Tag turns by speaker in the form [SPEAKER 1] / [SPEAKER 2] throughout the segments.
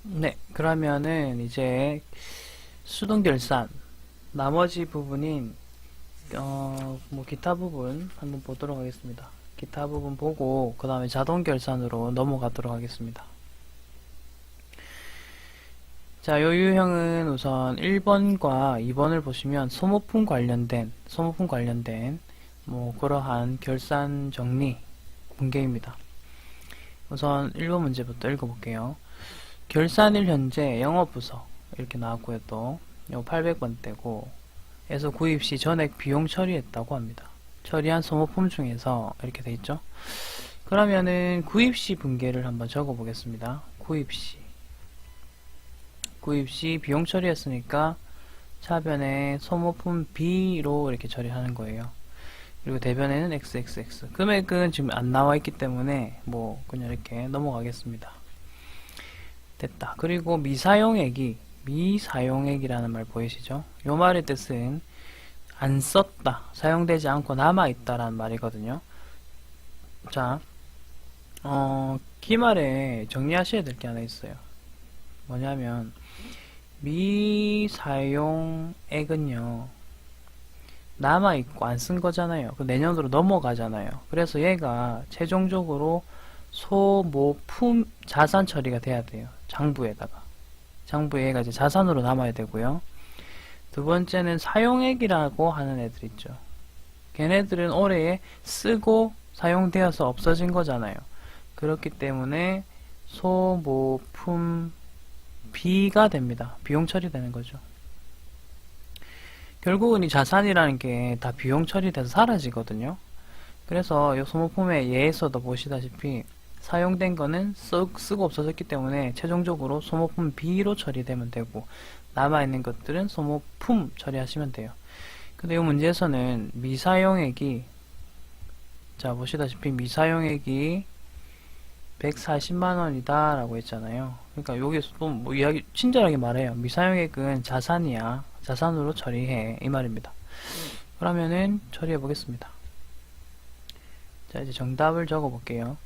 [SPEAKER 1] 네, 그러면은 이제 수동결산 나머지 부분인 뭐 기타 부분 한번 보도록 하겠습니다. 기타 부분 보고 그 다음에 자동결산으로 넘어가도록 하겠습니다. 자, 요 유형은 우선 1번과 2번을 보시면 소모품 관련된 뭐 그러한 결산 정리 공개입니다. 우선 1번 문제부터 읽어볼게요. 결산일 현재 영업부서 이렇게 나왔고요. 또 요 800번대고 에서 구입 시 전액 비용 처리했다고 합니다. 처리한 소모품 중에서 이렇게 돼 있죠. 그러면은 구입 시 분계를 한번 적어 보겠습니다. 구입 시 비용 처리했으니까 차변에 소모품 B로 이렇게 처리하는 거예요. 그리고 대변에는 XXX. 금액은 지금 안 나와 있기 때문에 뭐 그냥 이렇게 넘어가겠습니다. 됐다. 그리고 미사용액이라는 말 보이시죠? 요 말의 뜻은 안 썼다, 사용되지 않고 남아있다라는 말이거든요. 자, 기말에 정리하셔야 될 게 하나 있어요. 뭐냐면 미사용액은요 남아있고 안 쓴 거잖아요. 그 내년으로 넘어가잖아요. 그래서 얘가 최종적으로 소모품 자산 처리가 돼야 돼요. 장부에 얘가 이제 자산으로 남아야 되고요. 두 번째는 사용액이라고 하는 애들 있죠. 걔네들은 올해에 쓰고 사용되어서 없어진 거잖아요. 그렇기 때문에 소모품 B가 됩니다. 비용 처리되는 거죠. 결국은 이 자산이라는 게 다 비용 처리돼서 사라지거든요. 그래서 이 소모품의 예에서도 보시다시피 사용된 거는 쓰고 없어졌기 때문에 최종적으로 소모품 B로 처리되면 되고 남아있는 것들은 소모품 처리하시면 돼요. 근데 이 문제에서는 미사용액이 자 보시다시피 미사용액이 140만원이다 라고 했잖아요. 그러니까 여기서 또 뭐 이야기 친절하게 말해요. 미사용액은 자산이야. 자산으로 처리해 이 말입니다. 그러면은 처리해 보겠습니다. 자 이제 정답을 적어 볼게요.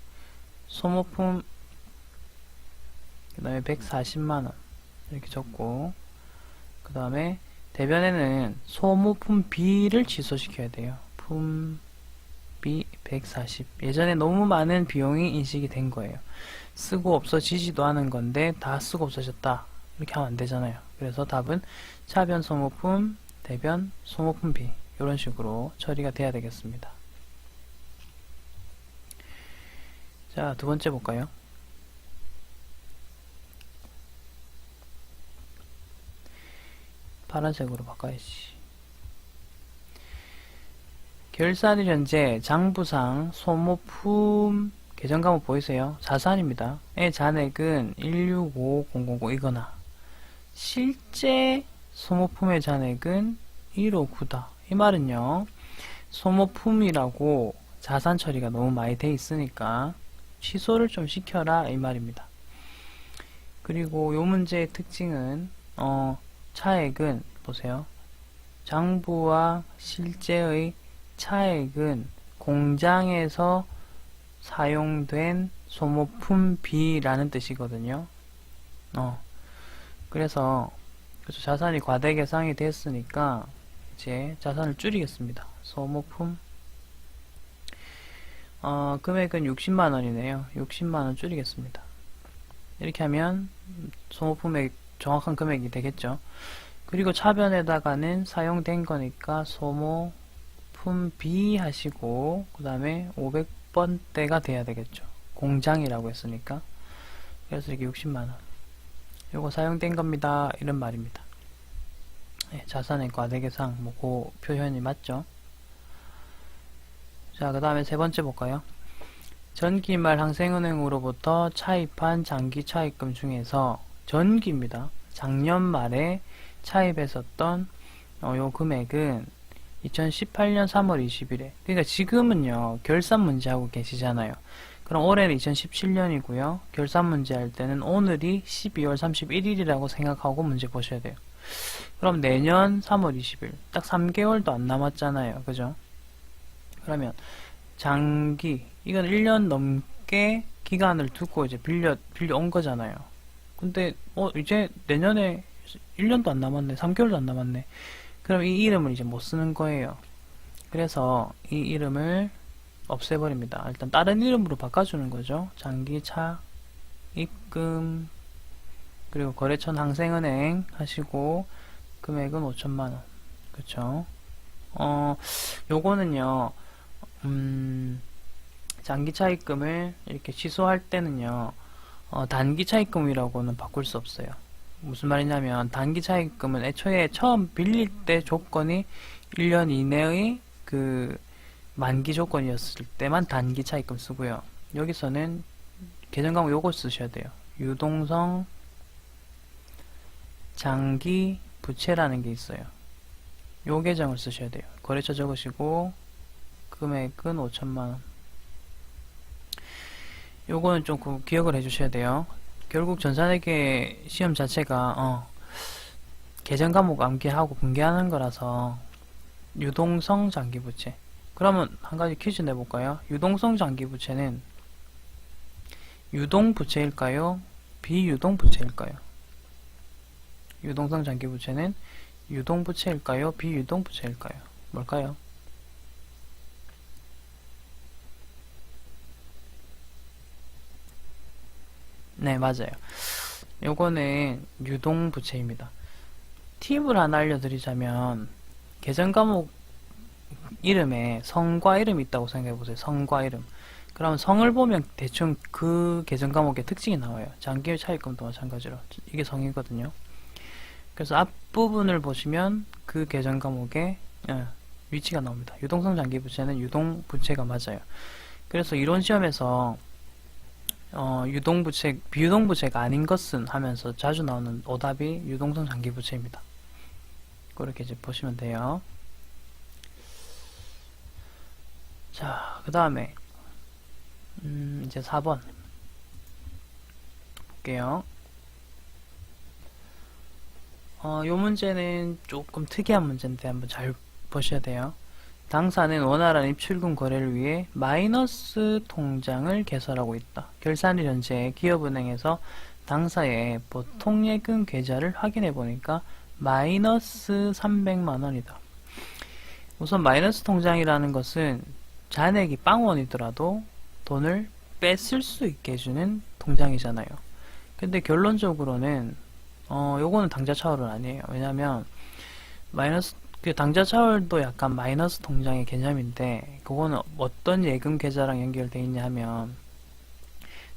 [SPEAKER 1] 소모품 그 다음에 140만원 이렇게 적고 그 다음에 대변에는 소모품 B를 취소시켜야 돼요. 품 B 140. 예전에 너무 많은 비용이 인식이 된 거예요. 쓰고 없어지지도 않은 건데 다 쓰고 없어졌다. 이렇게 하면 안 되잖아요. 그래서 답은 차변 소모품, 대변 소모품 B 이런 식으로 처리가 돼야 되겠습니다. 자, 두 번째 볼까요? 파란색으로 바꿔야지. 결산일 현재 장부상 소모품 계정 과목 보이세요? 자산입니다. 의 잔액은 165000 이거나 실제 소모품의 잔액은 159다. 이 말은요. 소모품이라고 자산 처리가 너무 많이 돼 있으니까 취소를 좀 시켜라 이 말입니다. 그리고 요 문제의 특징은 차액은 보세요. 장부와 실제의 차액은 공장에서 사용된 소모품 B라는 뜻이거든요. 그래서 자산이 과대 계상이 됐으니까 이제 자산을 줄이겠습니다. 소모품 금액은 60만원이네요. 60만원 줄이겠습니다. 이렇게 하면 소모품의 정확한 금액이 되겠죠. 그리고 차변에다가는 사용된 거니까 소모품 B 하시고 그 다음에 500번대가 돼야 되겠죠. 공장이라고 했으니까. 그래서 이렇게 60만원 요거 사용된 겁니다. 이런 말입니다. 네, 자산의 과대계상 뭐 그 표현이 맞죠. 자, 그 다음에 세 번째 볼까요? 전기말 항생은행으로부터 차입한 장기 차입금 중에서 전기입니다. 작년 말에 차입했었던 요 금액은 2018년 3월 20일에 그러니까 지금은요 결산 문제 하고 계시잖아요. 그럼 올해는 2017년이고요. 결산 문제 할 때는 오늘이 12월 31일이라고 생각하고 문제 보셔야 돼요. 그럼 내년 3월 20일 딱 3개월도 안 남았잖아요. 그죠? 그러면 장기 이건 1년 넘게 기간을 두고 이제 빌려 온 거잖아요. 근데 이제 내년에 1년도 안 남았네. 3개월도 안 남았네. 그럼 이 이름을 이제 못 쓰는 거예요. 그래서 이 이름을 없애버립니다. 일단 다른 이름으로 바꿔주는 거죠. 장기차 입금, 그리고 거래처는 항생은행 하시고 금액은 5천만원. 그쵸? 요거는요, 장기차 입금을 이렇게 취소할 때는요, 단기차 입금이라고는 바꿀 수 없어요. 무슨 말이냐면, 단기차 입금은 애초에 처음 빌릴 때 조건이 1년 이내의 그 만기 조건이었을 때만 단기차 입금 쓰고요. 여기서는 계정 과목 요거 쓰셔야 돼요. 유동성 장기 부채라는 게 있어요. 요 계정을 쓰셔야 돼요. 거래처 적으시고 금액은 5천만원. 요거는 좀 기억을 해주셔야 돼요. 결국 전산회계 시험 자체가 계정 과목 암기하고 분개하는 거라서 유동성 장기부채. 그러면 한 가지 퀴즈 내볼까요? 유동성 장기부채는 유동부채일까요? 비유동부채일까요? 유동성 장기부채는 유동부채일까요? 비유동부채일까요? 뭘까요? 네, 맞아요. 요거는 유동부채입니다. 팁을 하나 알려드리자면 계정 과목 이름에 성과 이름이 있다고 생각해보세요. 성과 이름. 그러면 성을 보면 대충 그 계정 과목의 특징이 나와요. 장기 차입금도 마찬가지로 이게 성이거든요. 그래서 앞부분을 보시면 그 계정 과목의 위치가 나옵니다. 유동성 장기 부채는 유동 부채가 맞아요. 그래서 이론 시험에서 유동 부채, 비유동 부채가 아닌 것은 하면서 자주 나오는 오답이 유동성 장기 부채입니다. 그렇게 이제 보시면 돼요. 자, 그 다음에 이제 4번 볼게요. 요 문제는 조금 특이한 문제인데 한번 잘 보셔야 돼요. 당사는 원활한 입출금 거래를 위해 마이너스 통장을 개설하고 있다. 결산일 현재 기업은행에서 당사의 보통예금 계좌를 확인해 보니까 마이너스 300만원이다. 우선 마이너스 통장이라는 것은 잔액이 빵원이더라도 돈을 뺐을 수 있게 해주는 통장이잖아요. 근데 결론적으로는 요거는 당좌 차월은 아니에요. 왜냐면 마이너스 그 당좌 차월도 약간 마이너스 통장의 개념인데 그거는 어떤 예금 계좌랑 연결되어 있냐 하면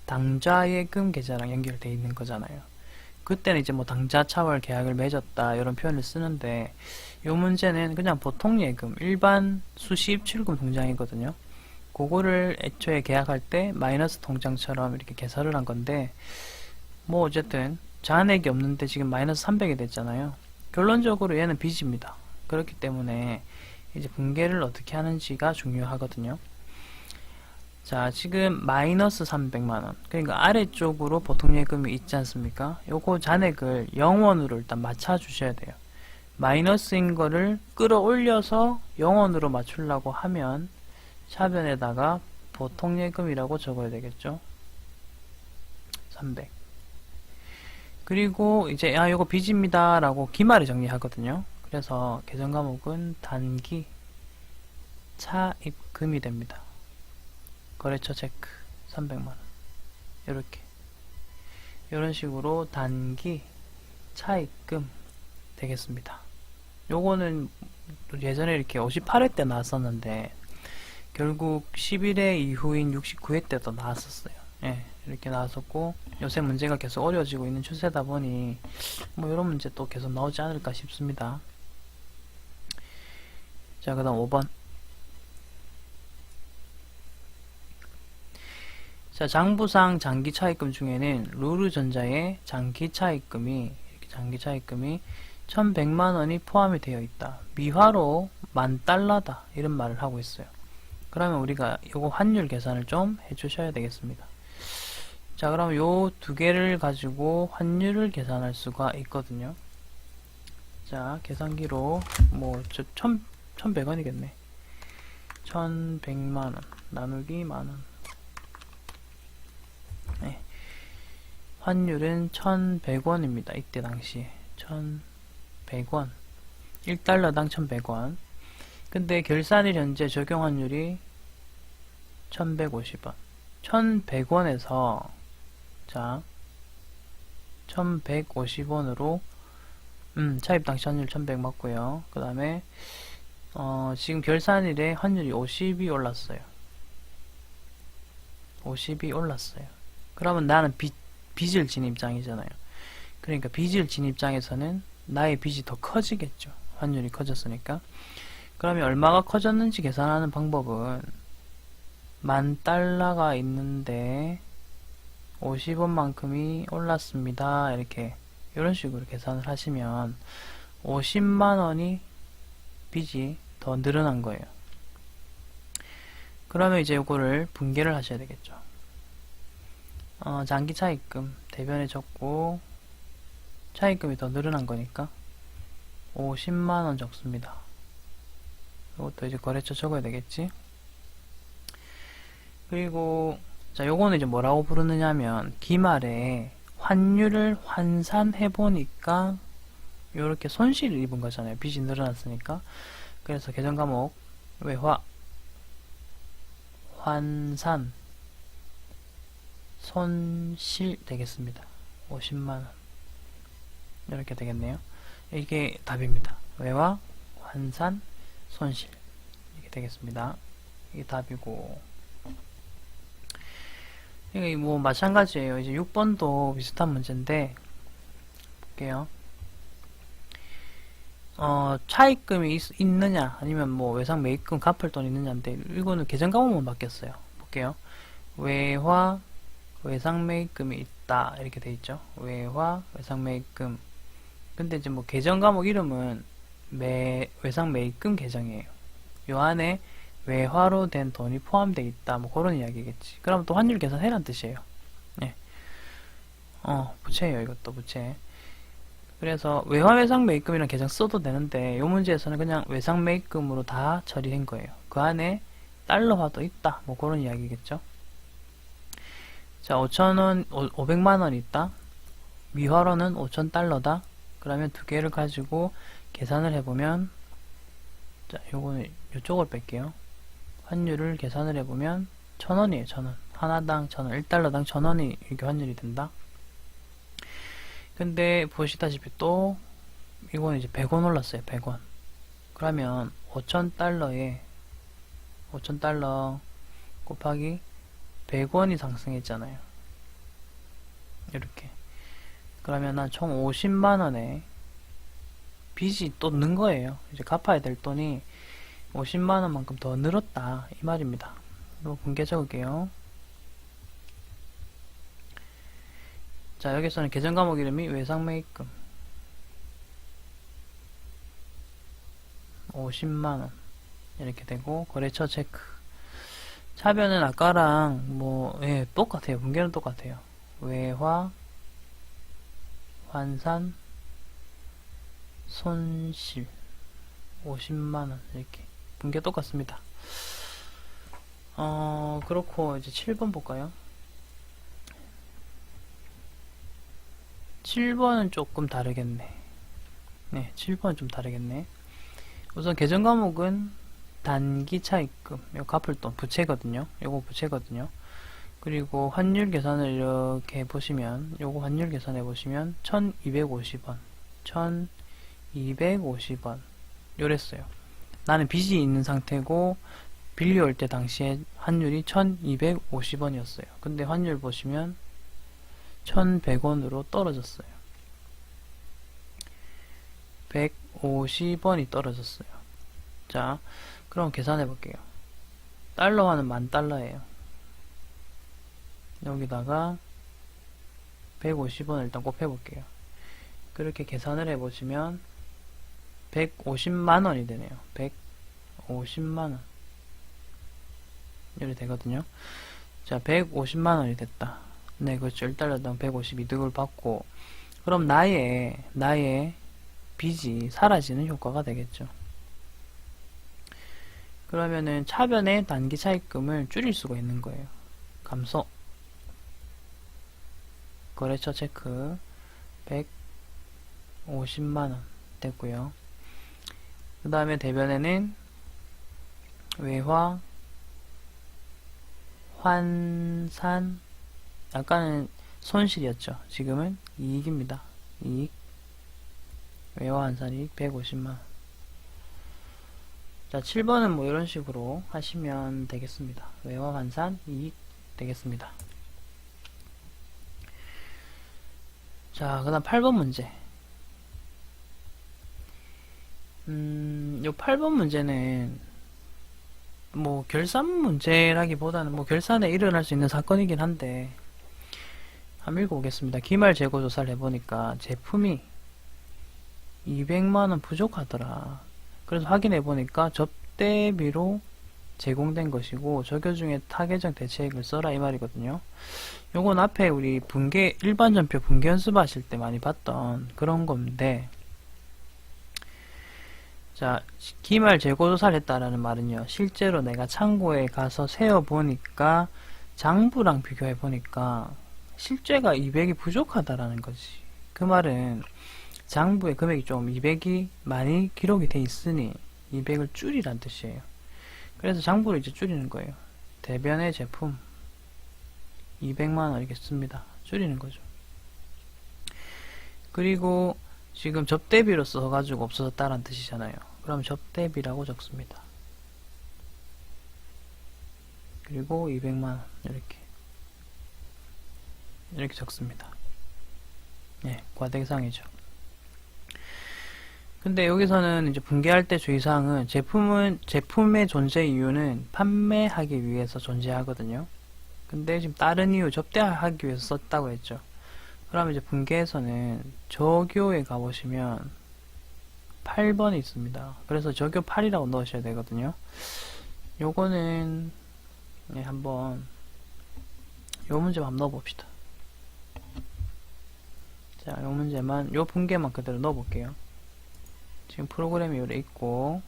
[SPEAKER 1] 당좌 예금 계좌랑 연결되어 있는 거잖아요. 그때는 이제 뭐 당좌 차월 계약을 맺었다 이런 표현을 쓰는데 요 문제는 그냥 보통 예금 일반 수시 입출금 통장이거든요. 그거를 애초에 계약할 때 마이너스 통장처럼 이렇게 개설을 한 건데 뭐 어쨌든 잔액이 없는데 지금 마이너스 300이 됐잖아요. 결론적으로 얘는 빚입니다. 그렇기 때문에 이제 분개를 어떻게 하는지가 중요하거든요. 자, 지금 마이너스 300만원. 그러니까 아래쪽으로 보통예금이 있지 않습니까? 요거 잔액을 0원으로 일단 맞춰주셔야 돼요. 마이너스인 거를 끌어올려서 0원으로 맞추려고 하면 차변에다가 보통예금이라고 적어야 되겠죠. 300. 그리고 이제 요거 빚입니다 라고 기말에 정리하거든요. 그래서 계정 과목은 단기 차입금이 됩니다. 거래처 체크 300만원 이렇게 이런 식으로 단기 차입금 되겠습니다. 요거는 예전에 이렇게 58회 때 나왔었는데 결국 11회 이후인 69회 때도 나왔었어요. 예, 이렇게 나왔었고 요새 문제가 계속 어려워지고 있는 추세다 보니 뭐 이런 문제 또 계속 나오지 않을까 싶습니다. 자, 그 다음 5번. 자, 장부상 장기 차입금 중에는 루루전자의 장기 차입금이 1100만원이 포함이 되어 있다. 미화로 $10,000다. 이런 말을 하고 있어요. 그러면 우리가 요거 환율 계산을 좀 해주셔야 되겠습니다. 자, 그럼 요 두 개를 가지고 환율을 계산할 수가 있거든요. 자, 계산기로 뭐 1100원이겠네. 1100만원 나누기 만원. 네. 환율은 1100원입니다. 이때 당시에 1100원, 1달러당 1100원. 근데 결산일 현재 적용 환율이 1150원. 1100원에서 자 1150원으로 차입 당시 환율 1100 맞고요. 그 다음에 지금 결산일에 환율이 50이 올랐어요. 50이 올랐어요. 그러면 나는 빚을 진 입장이잖아요. 그러니까 빚을 진 입장에서는 나의 빚이 더 커지겠죠. 환율이 커졌으니까. 그러면 얼마가 커졌는지 계산하는 방법은 10,000달러가 있는데 50원만큼이 올랐습니다. 이렇게 이런 식으로 계산을 하시면 50만원이 빚이 더 늘어난 거예요. 그러면 이제 이거를 분개를 하셔야 되겠죠. 장기 차입금 대변에 적고 차입금이 더 늘어난 거니까 50만원 적습니다. 이것도 이제 거래처 적어야 되겠지. 그리고 자 요거는 이제 뭐라고 부르느냐면 기말에 환율을 환산해 보니까 요렇게 손실을 입은 거잖아요. 빚이 늘어났으니까. 그래서 계정 과목 외화 환산 손실 되겠습니다. 50만원 이렇게 되겠네요. 이게 답입니다. 외화 환산 손실 이렇게 되겠습니다. 이게 답이고, 이게 뭐 마찬가지예요. 이제 6번도 비슷한 문제인데 볼게요. 차입금이 있느냐 아니면 뭐 외상 매입금 갚을 돈 있느냐인데 이거는 계정 과목만 바뀌었어요. 볼게요. 외화 외상 매입금이 있다 이렇게 돼 있죠. 외화 외상 매입금. 근데 이제 뭐 계정 과목 이름은 외상 매입금 계정이에요. 요 안에 외화로 된 돈이 포함되어 있다 뭐 그런 이야기겠지. 그럼 또 환율 계산해란 뜻이에요. 네. 부채예요. 이것도 부채. 그래서 외화 외상 매입금이라는 계정 써도 되는데 이 문제에서는 그냥 외상 매입금으로 다 처리한 거예요. 그 안에 달러화도 있다 뭐 그런 이야기겠죠. 자 5,000원 500만원 있다. 미화로는 5,000달러다. 그러면 두 개를 가지고 계산을 해보면, 자 요거는 요쪽을 뺄게요. 환율을 계산을 해보면 1,000원이에요. 1,000원 하나당 1,000원 1달러당 1,000원이 이렇게 환율이 된다. 근데 보시다시피 또 이거는 이제 100원 올랐어요. 100원. 그러면 5,000달러에 5,000달러 곱하기 100원이 상승했잖아요. 이렇게. 그러면 한 총 50만원에 빚이 또 는 거예요. 이제 갚아야 될 돈이 50만원만큼 더 늘었다 이 말입니다. 이거 분개 적을게요. 자 여기서는 계정 과목 이름이 외상 매입금 50만원 이렇게 되고 거래처 체크. 차변은 아까랑 뭐 똑같아요. 분개는 똑같아요. 외화 환산 손실 50만원 이렇게 분개 똑같습니다. 그렇고 이제 7번 볼까요? 7번은 조금 다르겠네. 네, 7번은 좀 다르겠네. 우선 계정 과목은 단기 차입금, 이거 갚을 돈 부채거든요. 요거 부채거든요. 그리고 환율 계산을 이렇게 해보시면, 요거 환율 계산해 보시면 1250원 1250원 요랬어요. 나는 빚이 있는 상태고 빌려올 때 당시에 환율이 1250원이었어요. 근데 환율 보시면 1100원으로 떨어졌어요. 150원이 떨어졌어요. 자, 그럼 계산해 볼게요. 달러화는 10,000달러예요. 여기다가 150원을 일단 곱해 볼게요. 그렇게 계산을 해 보시면 150만원이 되네요. 150만원 이렇게 되거든요. 자, 150만원이 됐다. 네, 그렇죠. 1달러당 150 이득을 받고, 그럼 나의 빚이 사라지는 효과가 되겠죠. 그러면은 차변의 단기 차입금을 줄일 수가 있는 거예요. 감소. 거래처 체크 150만원 됐고요. 그 다음에 대변에는 외화, 환산, 아까는 손실이었죠. 지금은 이익입니다. 이익, 외화 환산 이익 150만원. 자, 7번은 뭐 이런 식으로 하시면 되겠습니다. 외화 환산 이익 되겠습니다. 자, 그 다음 8번 문제. 요 8번 문제는 뭐 결산 문제라기보다는 뭐 결산에 일어날 수 있는 사건이긴 한데 한번 읽어보겠습니다. 기말 재고 조사를 해보니까 제품이 200만원 부족하더라. 그래서 확인해보니까 접대비로 제공된 것이고 적요 중에 타개정 대체액을 써라 이 말이거든요. 요건 앞에 우리 분계 일반 전표 분계 연습하실 때 많이 봤던 그런 건데, 자, 기말 재고 조사를 했다라는 말은요, 실제로 내가 창고에 가서 세어보니까 장부랑 비교해보니까 실제가 200이 부족하다라는 거지. 그 말은 장부에 금액이 좀 200이 많이 기록이 돼 있으니 200을 줄이란 뜻이에요. 그래서 장부를 이제 줄이는 거예요. 대변의 제품 200만원 이렇게 씁니다. 줄이는 거죠. 그리고 지금 접대비로 써가지고 없어졌다는 뜻이잖아요. 그럼 접대비라고 적습니다. 그리고 200만원 이렇게 적습니다. 예, 과대상이죠. 근데 여기서는 이제 분개할 때 주의사항은 제품의 존재 이유는 판매하기 위해서 존재하거든요. 근데 지금 다른 이유 접대하기 위해서 썼다고 했죠. 그러면 이제 분개에서는 적요에 가보시면 8번이 있습니다. 그래서 적요 8이라고 넣으셔야 되거든요. 요거는 네, 한번 요 문제만 한번 넣어봅시다. 자, 요 문제만 요 분개만 그대로 넣어볼게요. 지금 프로그램이 요래 있고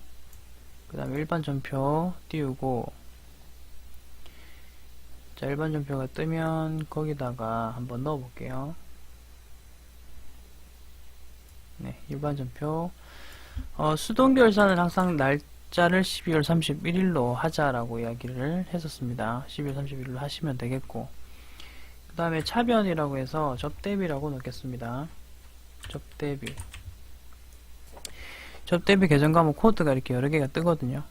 [SPEAKER 1] 그 다음에 일반 전표 띄우고, 자, 일반 전표가 뜨면 거기다가 한번 넣어볼게요. 네, 일반 전표 수동결산을 항상 날짜를 12월 31일로 하자라고 이야기를 했었습니다. 12월 31일로 하시면 되겠고, 그 다음에 차변이라고 해서 접대비라고 넣겠습니다. 접대비 계정 가면 코드가 이렇게 여러 개가 뜨거든요.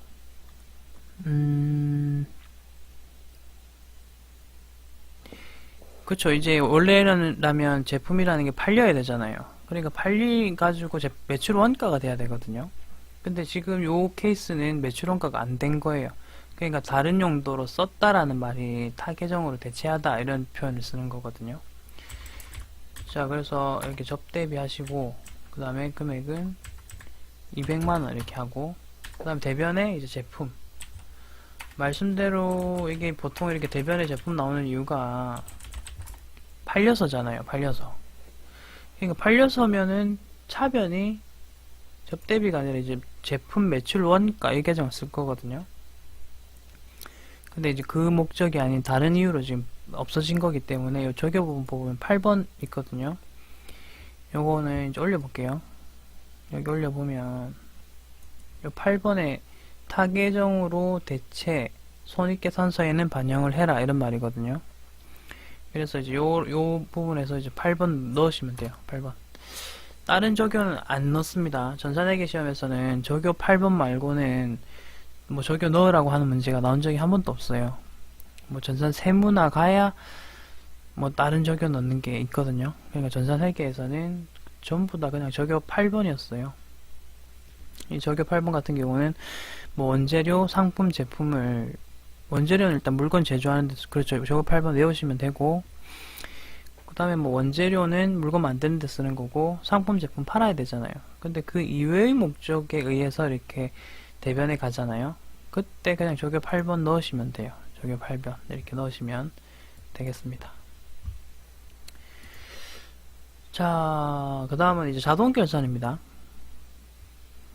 [SPEAKER 1] 그쵸. 이제 원래라면 제품이라는 게 팔려야 되잖아요. 그러니까 팔려가지고 매출 원가가 돼야 되거든요. 근데 지금 요 케이스는 매출 원가가 안 된 거예요. 그러니까 다른 용도로 썼다라는 말이 타계정으로 대체하다 이런 표현을 쓰는 거거든요. 자, 그래서 이렇게 접대비 하시고 그 다음에 금액은 200만원 이렇게 하고, 그 다음 대변에 이제 제품, 말씀대로 이게 보통 이렇게 대변에 제품 나오는 이유가 팔려서잖아요. 팔려서. 그러니까 팔려서면은 차변이 접대비가 아니라 이제 제품 매출 원가 이 계정을 쓸 거거든요. 근데 이제 그 목적이 아닌 다른 이유로 지금 없어진 거기 때문에 요 적요 부분 보면 8번 있거든요. 요거는 이제 올려볼게요. 여기 올려보면 요 8번에 타계정으로 대체 손익계산서에는 반영을 해라 이런 말이거든요. 그래서 이제 요 부분에서 이제 8번 넣으시면 돼요. 8번. 다른 적요는 안 넣습니다. 전산회계 시험에서는 적요 8번 말고는 뭐 적요 넣으라고 하는 문제가 나온 적이 한 번도 없어요. 뭐 전산 세무나 가야 뭐 다른 적요 넣는 게 있거든요. 그러니까 전산회계에서는 전부 다 그냥 적요 8번이었어요. 이 적요 8번 같은 경우는 뭐 원재료, 상품, 제품을, 원재료는 일단 물건 제조하는데, 그렇죠. 적요 8번 외우시면 되고, 그 다음에 뭐 원재료는 물건 만드는 데 쓰는 거고, 상품, 제품 팔아야 되잖아요. 근데 그 이외의 목적에 의해서 이렇게 대변에 가잖아요. 그때 그냥 적요 8번 넣으시면 돼요. 적요 8번 이렇게 넣으시면 되겠습니다. 자, 그 다음은 이제 자동결산입니다.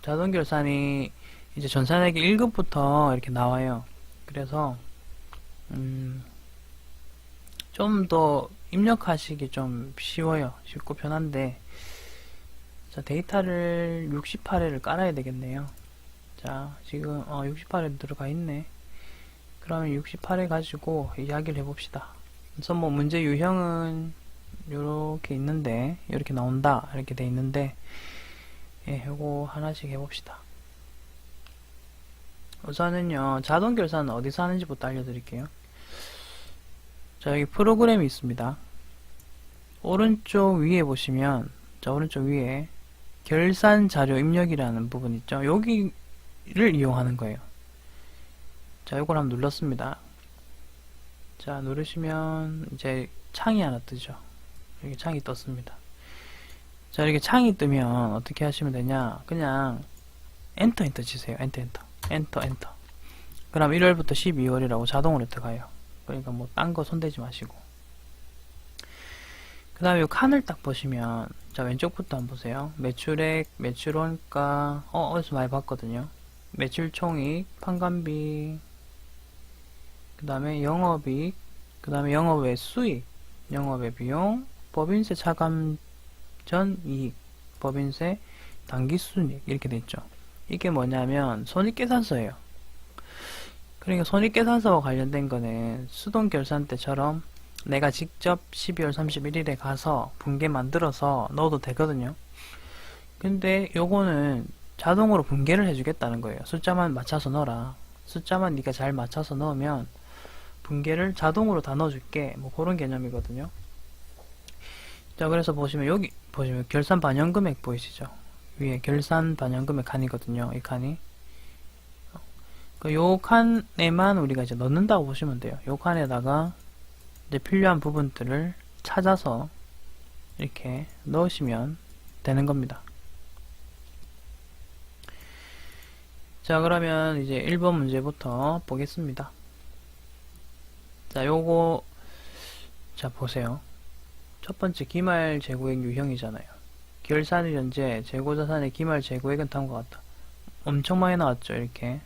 [SPEAKER 1] 자동결산이 이제 전산회계 1급부터 이렇게 나와요. 그래서 좀 더 입력하시기 좀 쉬워요. 쉽고 편한데, 자, 데이터를 68회를 깔아야 되겠네요. 자, 지금 68회 들어가 있네. 그러면 68회 가지고 이야기를 해봅시다. 그래서 뭐 문제 유형은 요렇게 있는데, 이렇게 나온다 이렇게 돼 있는데, 예, 요거 하나씩 해봅시다. 우선은요, 자동 결산은 어디서 하는지부터 알려드릴게요. 자, 여기 프로그램이 있습니다. 오른쪽 위에 보시면, 자, 오른쪽 위에 결산 자료 입력이라는 부분 있죠. 여기를 이용하는 거예요. 자, 요걸 한번 눌렀습니다. 자, 누르시면 이제 창이 하나 뜨죠. 여기 창이 떴습니다. 자, 이렇게 창이 뜨면 어떻게 하시면 되냐? 그냥 엔터 치세요. 엔터. 그럼 1월부터 12월이라고 자동으로 들어가요. 그러니까 뭐 딴 거 손대지 마시고. 그 다음에 이 칸을 딱 보시면, 자, 왼쪽부터 한번 보세요. 매출액, 매출원가, 어디서 많이 봤거든요. 매출총익, 판관비, 그 다음에 영업이익, 그 다음에 영업외 수익, 영업외 비용, 법인세 차감 전 이익, 법인세 당기순이익, 이렇게 돼 있죠. 이게 뭐냐면 손익계산서예요. 그러니까 손익계산서와 관련된 거는 수동결산 때처럼 내가 직접 12월 31일에 가서 분계 만들어서 넣어도 되거든요. 근데 요거는 자동으로 분계를 해주겠다는 거예요. 숫자만 맞춰서 넣어라. 숫자만 네가 잘 맞춰서 넣으면 분계를 자동으로 다 넣어줄게. 뭐 그런 개념이거든요. 자, 그래서 보시면 여기 보시면 결산 반영 금액 보이시죠? 위에 결산 반영 금액 칸이거든요. 이 칸이. 요 칸에만 우리가 이제 넣는다고 보시면 돼요. 요 칸에다가 이제 필요한 부분들을 찾아서 이렇게 넣으시면 되는 겁니다. 자, 그러면 이제 1번 문제부터 보겠습니다. 자, 요거 자 보세요. 첫 번째 기말 재고액 유형이잖아요. 결산일 현재 재고자산의 기말 재고액은 다음과 같다. 엄청 많이 나왔죠. 이렇게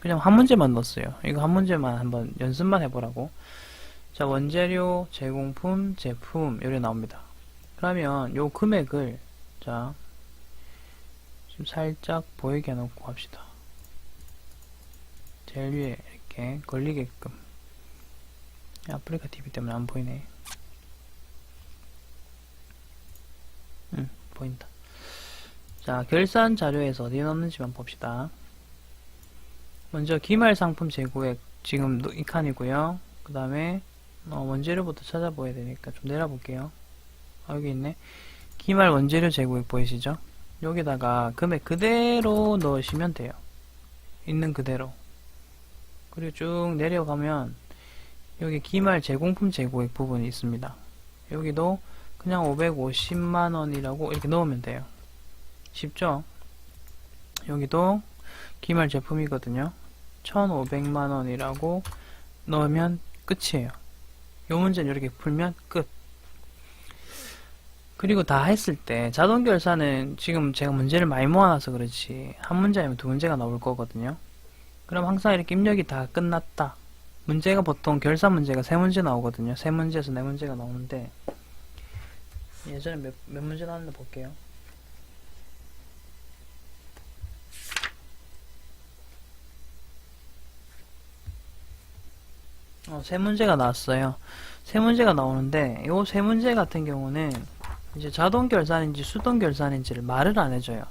[SPEAKER 1] 그냥 한 문제만 넣었어요. 이거 한 문제만 한번 연습만 해보라고. 자, 원재료, 제공품, 제품 이렇게 나옵니다. 그러면 요 금액을 자 좀 살짝 보이게 해놓고 합시다. 제일 위에 이렇게 걸리게끔. 아프리카 TV 때문에 안 보이네. 보인다. 자, 결산 자료에서 어디에 넣는지만 봅시다. 먼저 기말 상품 재고액 지금 이 칸이고요. 그 다음에 원재료부터 찾아봐야 되니까 좀 내려볼게요. 여기 있네. 기말 원재료 재고액 보이시죠? 여기다가 금액 그대로 넣으시면 돼요. 있는 그대로. 그리고 쭉 내려가면 여기 기말 제공품 재고액 부분이 있습니다. 여기도 그냥 550만원이라고 이렇게 넣으면 돼요. 쉽죠? 여기도 기말 제품이거든요. 1500만원이라고 넣으면 끝이에요. 요 문제는 이렇게 풀면 끝. 그리고 다 했을 때 자동결산은 지금 제가 문제를 많이 모아놔서 그렇지 한 문제 아니면 두 문제가 나올 거거든요. 그럼 항상 이렇게 입력이 다 끝났다. 문제가 보통 결산 문제가 세 문제 나오거든요. 세 문제에서 네 문제가 나오는데 예전에 몇 문제 나왔는지 볼게요. 세 문제가 나왔어요. 세 문제가 나오는데 요 세 문제 같은 경우는 이제 자동 결산인지 수동 결산인지를 말을 안 해줘요.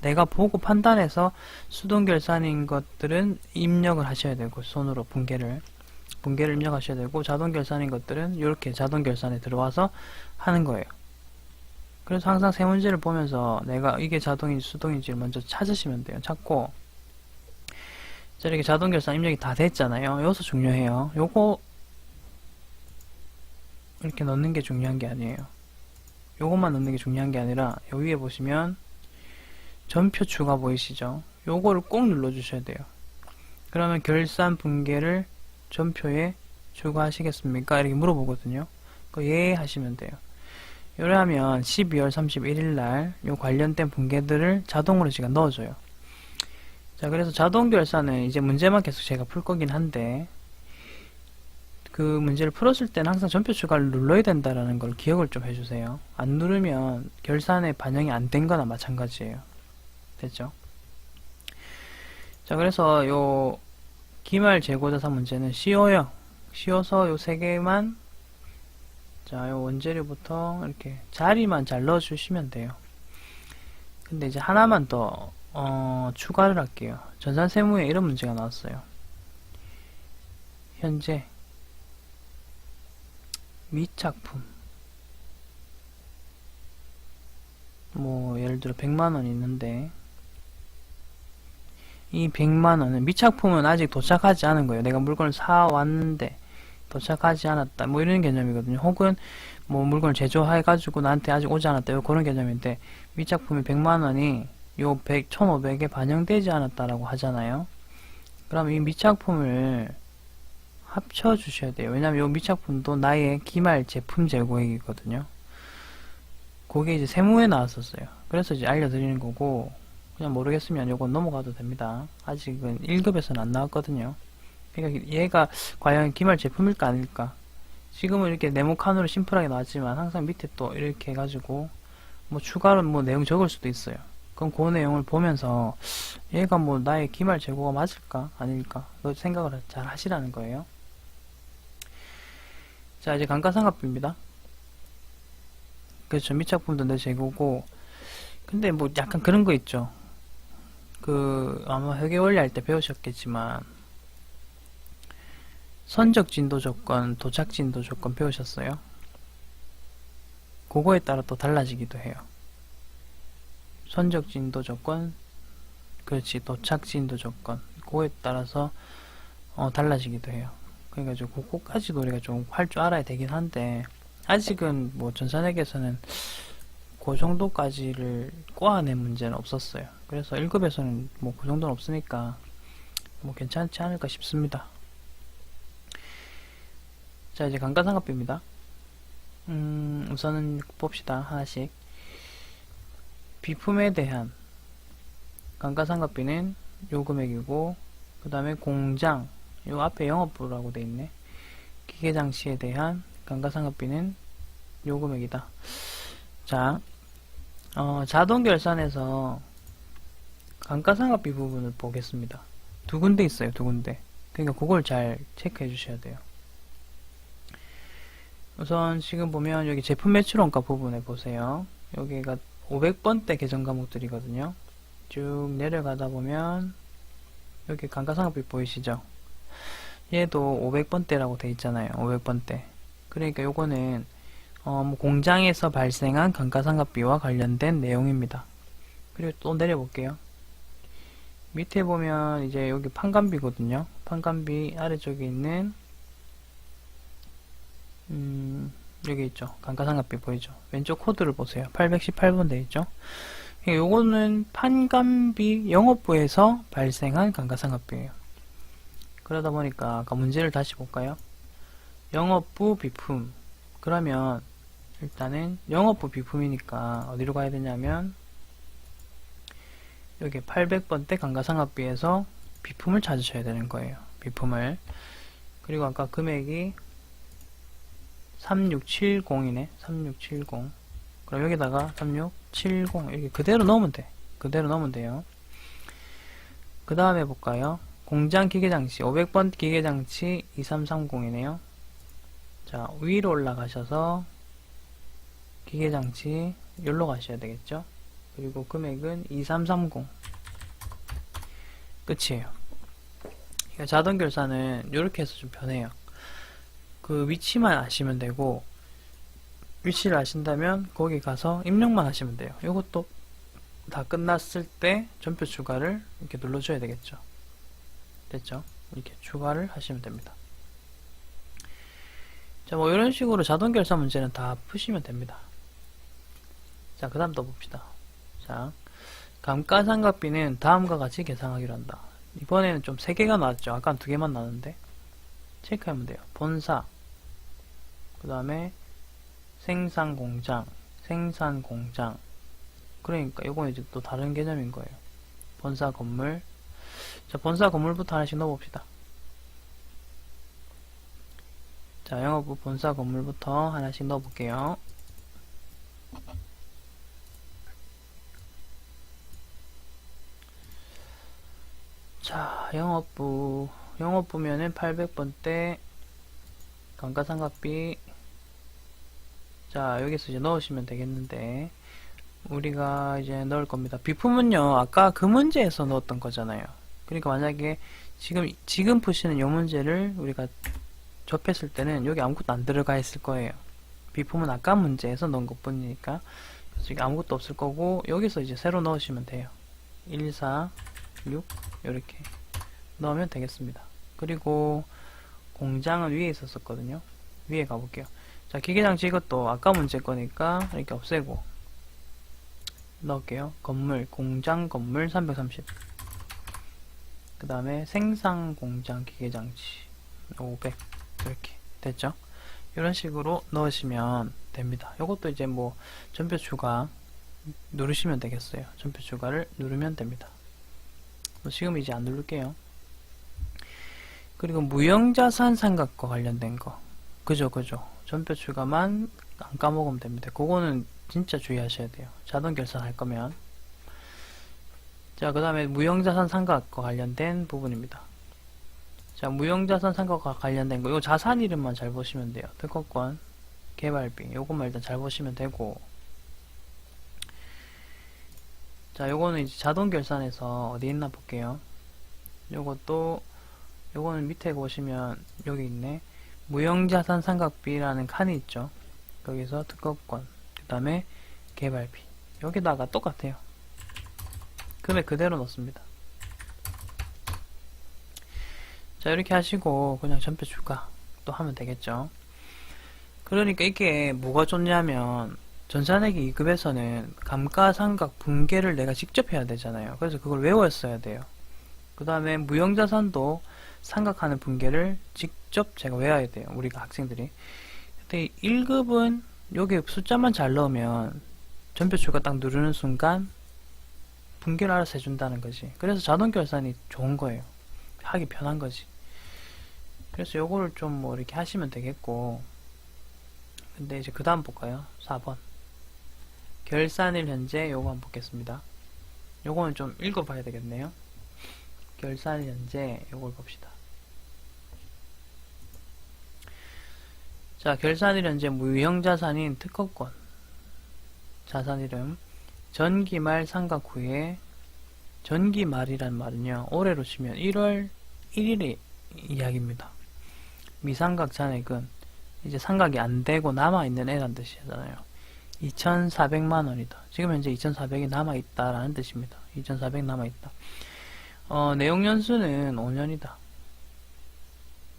[SPEAKER 1] 내가 보고 판단해서 수동 결산인 것들은 입력을 하셔야 되고 손으로 분계를 입력하셔야 되고 자동 결산인 것들은 이렇게 자동 결산에 들어와서 하는 거예요. 그래서 항상 세 문제를 보면서 내가 이게 자동인지 수동인지를 먼저 찾으시면 돼요. 찾고 자, 이렇게 자동 결산 입력이 다 됐잖아요. 여기서 중요해요. 요거 이렇게 넣는 게 중요한 게 아니에요. 요것만 넣는 게 중요한 게 아니라 여기 위에 보시면 전표 추가 보이시죠? 요거를 꼭 눌러 주셔야 돼요. 그러면 결산 분계를 전표에 추가하시겠습니까? 이렇게 물어보거든요. 예 하시면 돼요. 이러면 12월 31일 날 요 관련된 분계들을 자동으로 제가 넣어줘요. 자, 그래서 자동 결산은 이제 문제만 계속 제가 풀 거긴 한데 그 문제를 풀었을 때는 항상 전표 추가를 눌러야 된다라는 걸 기억을 좀 해주세요. 안 누르면 결산에 반영이 안 된 거나 마찬가지예요. 됐죠? 자, 그래서 요 기말 재고자산 문제는 쉬워요. 쉬워서 요 세 개만, 자, 요 원재료부터 이렇게 자리만 잘 넣어주시면 돼요. 근데 이제 하나만 더 추가를 할게요. 전산세무에 이런 문제가 나왔어요. 현재 미착품, 뭐 예를 들어 100만원 있는데 이 100만원은 미착품은 아직 도착하지 않은 거예요. 내가 물건을 사왔는데 도착하지 않았다, 뭐 이런 개념이거든요. 혹은 뭐 물건을 제조해가지고 나한테 아직 오지 않았다, 요 그런 개념인데, 미착품이 100만원이 요 100, 1500에 반영되지 않았다라고 하잖아요. 그럼 이 미착품을 합쳐 주셔야 돼요. 왜냐면 요 미착품도 나의 기말 제품 재고액이거든요. 그게 이제 세무에 나왔었어요. 그래서 이제 알려드리는 거고, 그냥 모르겠으면 요건 넘어가도 됩니다. 아직은 1급에서는 안 나왔거든요. 그러니까 얘가 과연 기말 제품일까 아닐까? 지금은 이렇게 네모칸으로 심플하게 나왔지만 항상 밑에 또 이렇게 해가지고 뭐 추가로 뭐 내용 적을 수도 있어요. 그럼 그 내용을 보면서 얘가 뭐 나의 기말 재고가 맞을까 아닐까 그 생각을 잘 하시라는 거예요. 자, 이제 감가상각비입니다. 그렇죠. 미착품도 내 재고고, 근데 뭐 약간 그런 거 있죠. 그 아마 회계원리 할 때 배우셨겠지만 선적 진도 조건, 도착 진도 조건 배우셨어요? 그거에 따라 또 달라지기도 해요. 선적 진도 조건, 그렇지, 도착 진도 조건, 그거에 따라서 달라지기도 해요. 그러니까 좀 그거까지도 우리가 좀 할 줄 알아야 되긴 한데, 아직은 뭐 전산회계에서는 그 정도까지를 꼬아낸 문제는 없었어요. 그래서 1급에서는 뭐 그 정도는 없으니까 뭐 괜찮지 않을까 싶습니다. 자, 이제 감가상각비입니다. 우선은 봅시다. 하나씩. 비품에 대한 감가상각비는 요 금액이고, 그 다음에 공장, 요 앞에 영업부라고 돼 있네. 기계장치에 대한 감가상각비는 요 금액이다. 자, 자동결산에서 감가상각비 부분을 보겠습니다. 두 군데 있어요, 두 군데. 그러니까 그걸 잘 체크해 주셔야 돼요. 우선 지금 보면 여기 제품 매출원가 부분에 보세요. 여기가 500번대 계정 과목들이거든요. 쭉 내려가다 보면 여기 감가상각비 보이시죠? 얘도 500번대라고 돼 있잖아요. 500번대. 그러니까 요거는 뭐 공장에서 발생한 감가상각비와 관련된 내용입니다. 그리고 또 내려볼게요. 밑에 보면 이제 여기 판관비거든요. 판관비 아래쪽에 있는 여기 있죠. 감가상각비 보이죠? 왼쪽 코드를 보세요. 818번 돼 있죠? 요거는 판관비 영업부에서 발생한 감가상각비예요. 그러다 보니까 아까 문제를 다시 볼까요? 영업부 비품. 그러면 일단은 영업부 비품이니까 어디로 가야 되냐면 여기 800번대 감가상각비에서 비품을 찾으셔야 되는 거예요. 비품을. 그리고 아까 금액이 3670이네. 3670. 그럼 여기다가 3670 이렇게 그대로 넣으면 돼. 그대로 넣으면 돼요. 그 다음에 볼까요? 공장 기계장치 500번 기계장치 2330이네요. 자, 위로 올라가셔서 기계장치 여기로 가셔야 되겠죠. 그리고 금액은 2330 끝이에요. 그러니까 자동결산은 이렇게 해서 좀 편해요. 그 위치만 아시면 되고, 위치를 아신다면 거기 가서 입력만 하시면 돼요. 이것도 다 끝났을 때 전표 추가를 이렇게 눌러줘야 되겠죠. 됐죠? 이렇게 추가를 하시면 됩니다. 자, 뭐 이런 식으로 자동결산 문제는 다 푸시면 됩니다. 자, 그 다음 또 봅시다. 자, 감가상각비는 다음과 같이 계산하기로 한다. 이번에는 좀 3개가 나왔죠. 아까는 2개만 나왔는데 체크하면 돼요. 본사, 그 다음에 생산공장, 그러니까 이건 이제 또 다른 개념인 거예요. 본사 건물. 자, 본사 건물부터 하나씩 넣어봅시다. 자, 영업부 본사 건물부터 하나씩 넣어볼게요. 자, 영업부면은 800번대 감가상각비. 자, 여기서 이제 넣으시면 되겠는데, 우리가 이제 넣을 겁니다. 비품은요, 아까 그 문제에서 넣었던 거잖아요. 그러니까 만약에 지금 푸시는 이 문제를 우리가 접했을 때는 여기 아무것도 안 들어가 있을 거예요. 비품은 아까 문제에서 넣은 것 뿐이니까. 그래서 여기 아무것도 없을 거고, 여기서 이제 새로 넣으시면 돼요. 1, 4, 6, 이렇게 넣으면 되겠습니다. 그리고 공장은 위에 있었거든요. 위에 가볼게요. 자, 기계장치 이것도 아까 문제 거니까 이렇게 없애고 넣을게요. 건물, 공장 건물 330. 그 다음에 생산 공장 기계장치 500. 이렇게 됐죠? 이런 식으로 넣으시면 됩니다. 이것도 이제 뭐 전표 추가 누르시면 되겠어요. 전표 추가를 누르면 됩니다. 지금 이제 안 누를게요. 그리고 무형자산 상각과 관련된 거. 그죠. 전표 추가만 안 까먹으면 됩니다. 그거는 진짜 주의하셔야 돼요. 자동 결산할 거면. 자, 그 다음에 무형자산 상각과 관련된 부분입니다. 자, 무형자산 상각과 관련된 거, 요 자산 이름만 잘 보시면 돼요. 특허권, 개발비, 요것만 일단 잘 보시면 되고. 자, 요거는 이제 자동 결산에서 어디 있나 볼게요. 요거는 밑에 보시면 여기 있네. 무형자산 상각비라는 칸이 있죠. 거기서 특허권, 그 다음에 개발비. 여기다가 똑같아요. 금액 그대로 넣습니다. 자, 이렇게 하시고 그냥 전표 추가 또 하면 되겠죠. 그러니까 이게 뭐가 좋냐면 전산회계 2급에서는 감가상각 분계를 내가 직접 해야 되잖아요. 그래서 그걸 외웠어야 돼요. 그 다음에 무형자산도 상각하는 분계를 직접 제가 외워야 돼요. 우리가 학생들이. 근데 1급은 여기 숫자만 잘 넣으면 전표 추가 딱 누르는 순간 분계를 알아서 해준다는 거지. 그래서 자동 결산이 좋은 거예요. 하기 편한 거지. 그래서 요거를 좀 뭐 이렇게 하시면 되겠고. 근데 이제 그 다음 볼까요? 4번. 결산일 현재 요거 한번 보겠습니다. 요거는 좀 읽어봐야 되겠네요. 결산일 현재 요걸 봅시다. 자, 결산일 현재 무형자산인 특허권 자산 이름 전기말 상각 후에 전기말이란 말은요, 올해로 치면 1월 1일의 이야기입니다. 미상각 잔액은 이제 상각이 안 되고 남아있는 애란 뜻이잖아요. 2,400만원이다. 지금 현재 2,400이 남아있다라는 뜻입니다. 2,400 남아있다. 내용연수는 5년이다.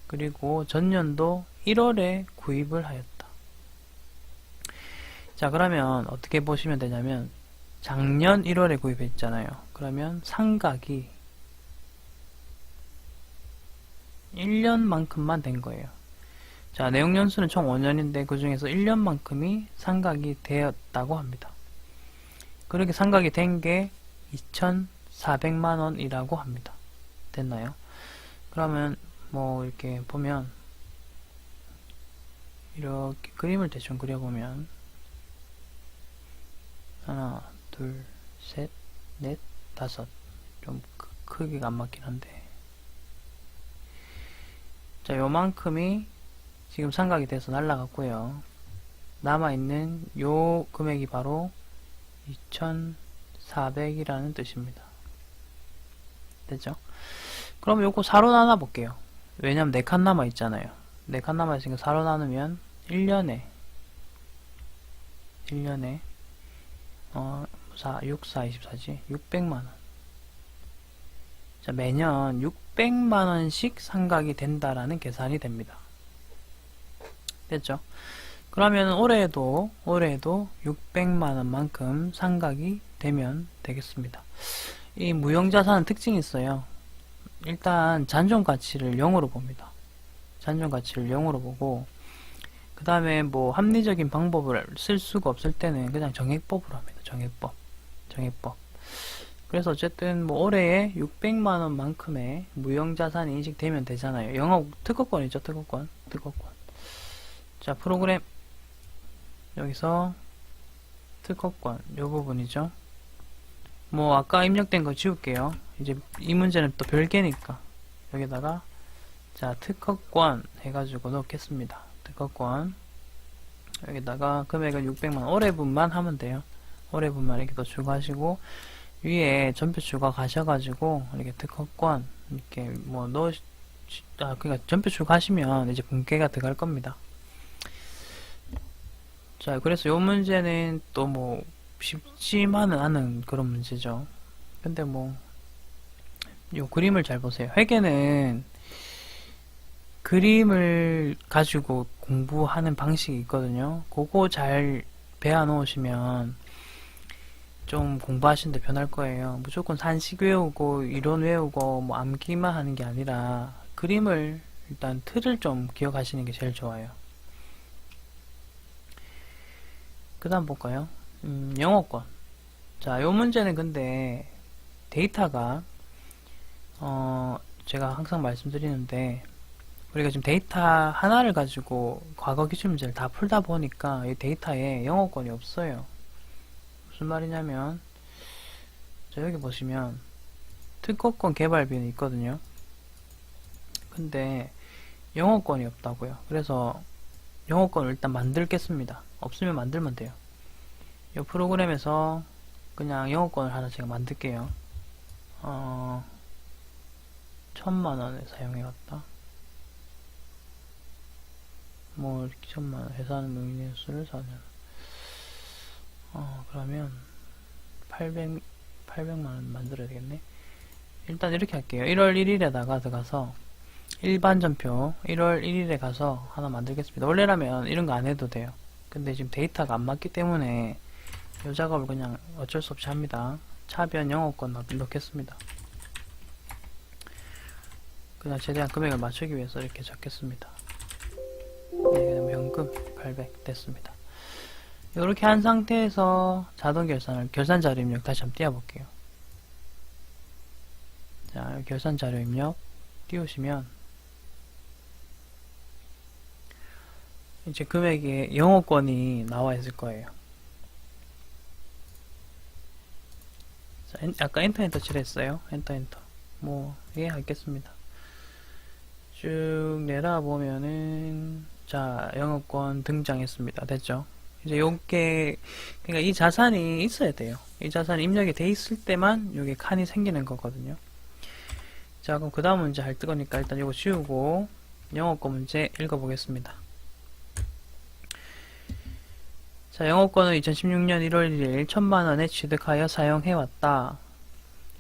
[SPEAKER 1] 그리고 전년도 1월에 구입을 하였다. 자, 그러면 어떻게 보시면 되냐면 작년 1월에 구입했잖아요. 그러면 상각이 1년만큼만 된 거예요. 자, 내용연수는 총 5년인데 그 중에서 1년만큼이 상각이 되었다고 합니다. 그렇게 상각이 된 게 2,400만원이라고 합니다. 됐나요? 그러면 뭐 이렇게 보면 이렇게 그림을 대충 그려보면 하나, 둘, 셋, 넷, 다섯. 좀 크기가 안 맞긴 한데. 자, 요만큼이 지금 상각이 돼서 날라갔고요. 남아있는 요 금액이 바로 2,400이라는 뜻입니다. 됐죠? 그럼 요거 4로 나눠 볼게요. 왜냐면 4칸 남아있잖아요. 4칸 남아있으니까 4로 나누면 1년에 6, 4, 24지. 600만원. 자, 매년 600만원씩 상각이 된다라는 계산이 됩니다. 됐죠? 그러면 올해에도 600만원만큼 상각이 되면 되겠습니다. 이 무형자산은 특징이 있어요. 일단 잔존가치를 0으로 봅니다. 잔존가치를 0으로 보고 그 다음에 뭐 합리적인 방법을 쓸 수가 없을 때는 그냥 정액법으로 합니다. 정액법. 그래서 어쨌든 뭐 올해에 600만원만큼의 무형자산이 인식되면 되잖아요. 영업 특허권이죠. 특허권. 자, 프로그램 여기서 특허권 요 부분이죠. 뭐 아까 입력된 거 지울게요. 이제 이 문제는 또 별개니까 여기다가 자 특허권 해가지고 넣겠습니다. 특허권 여기다가 금액은 600만 올해분만 하면 돼요. 올해분만 이렇게 더 추가하시고 위에 전표 추가가셔가지고 이렇게 특허권 이렇게 뭐 그러니까 전표 추가하시면 이제 분께가 들어갈 겁니다. 자, 그래서 요 문제는 또 뭐 쉽지만은 않은 그런 문제죠. 근데 뭐 요 그림을 잘 보세요. 회계는 그림을 가지고 공부하는 방식이 있거든요. 그거 잘 배워 놓으시면 좀 공부하시는데 편할 거예요. 무조건 산식 외우고 이론 외우고 뭐 암기만 하는 게 아니라 그림을 일단 틀을 좀 기억하시는 게 제일 좋아요. 그 다음 볼까요? 영어권. 자, 요 문제는 근데 데이터가 제가 항상 말씀드리는데 우리가 지금 데이터 하나를 가지고 과거 기출 문제를 다 풀다 보니까 이 데이터에 영어권이 없어요. 무슨 말이냐면 자, 여기 보시면 특허권 개발비는 있거든요. 근데 영어권이 없다고요. 그래서 영어권을 일단 만들겠습니다. 없으면 만들면 돼요. 이 프로그램에서 그냥 영어권을 하나 제가 만들게요. 1000만원에 사용해왔다. 뭐 이렇게 1000만원 회사는 명의 수를 4년. 그러면 800만원 만들어야 되겠네. 일단 이렇게 할게요. 1월 1일에다가 들어가서 일반 전표 1월 1일에 가서 하나 만들겠습니다. 원래라면 이런 거 안 해도 돼요. 근데 지금 데이터가 안 맞기 때문에 이 작업을 그냥 어쩔 수 없이 합니다. 차변 영어권 넣겠습니다. 그냥 최대한 금액을 맞추기 위해서 이렇게 적겠습니다. 네, 그다음 현금 800 됐습니다. 이렇게 한 상태에서 자동 결산 자료 입력 다시 한번 띄워볼게요. 자, 결산 자료 입력 띄우시면 이제 금액에 영어권이 나와 있을 거예요. 자, 아까 엔터 칠했어요. 엔터. 뭐, 예, 알겠습니다. 쭉 내려보면은, 자, 영어권 등장했습니다. 됐죠? 이제 요게, 그러니까 이 자산이 있어야 돼요. 이 자산이 입력이 돼 있을 때만 요게 칸이 생기는 거거든요. 자, 그럼 그 다음 문제 할 거니까 일단 요거 지우고, 영어권 문제 읽어보겠습니다. 자, 영어권은 2016년 1월 1일 1000만원에 취득하여 사용해왔다.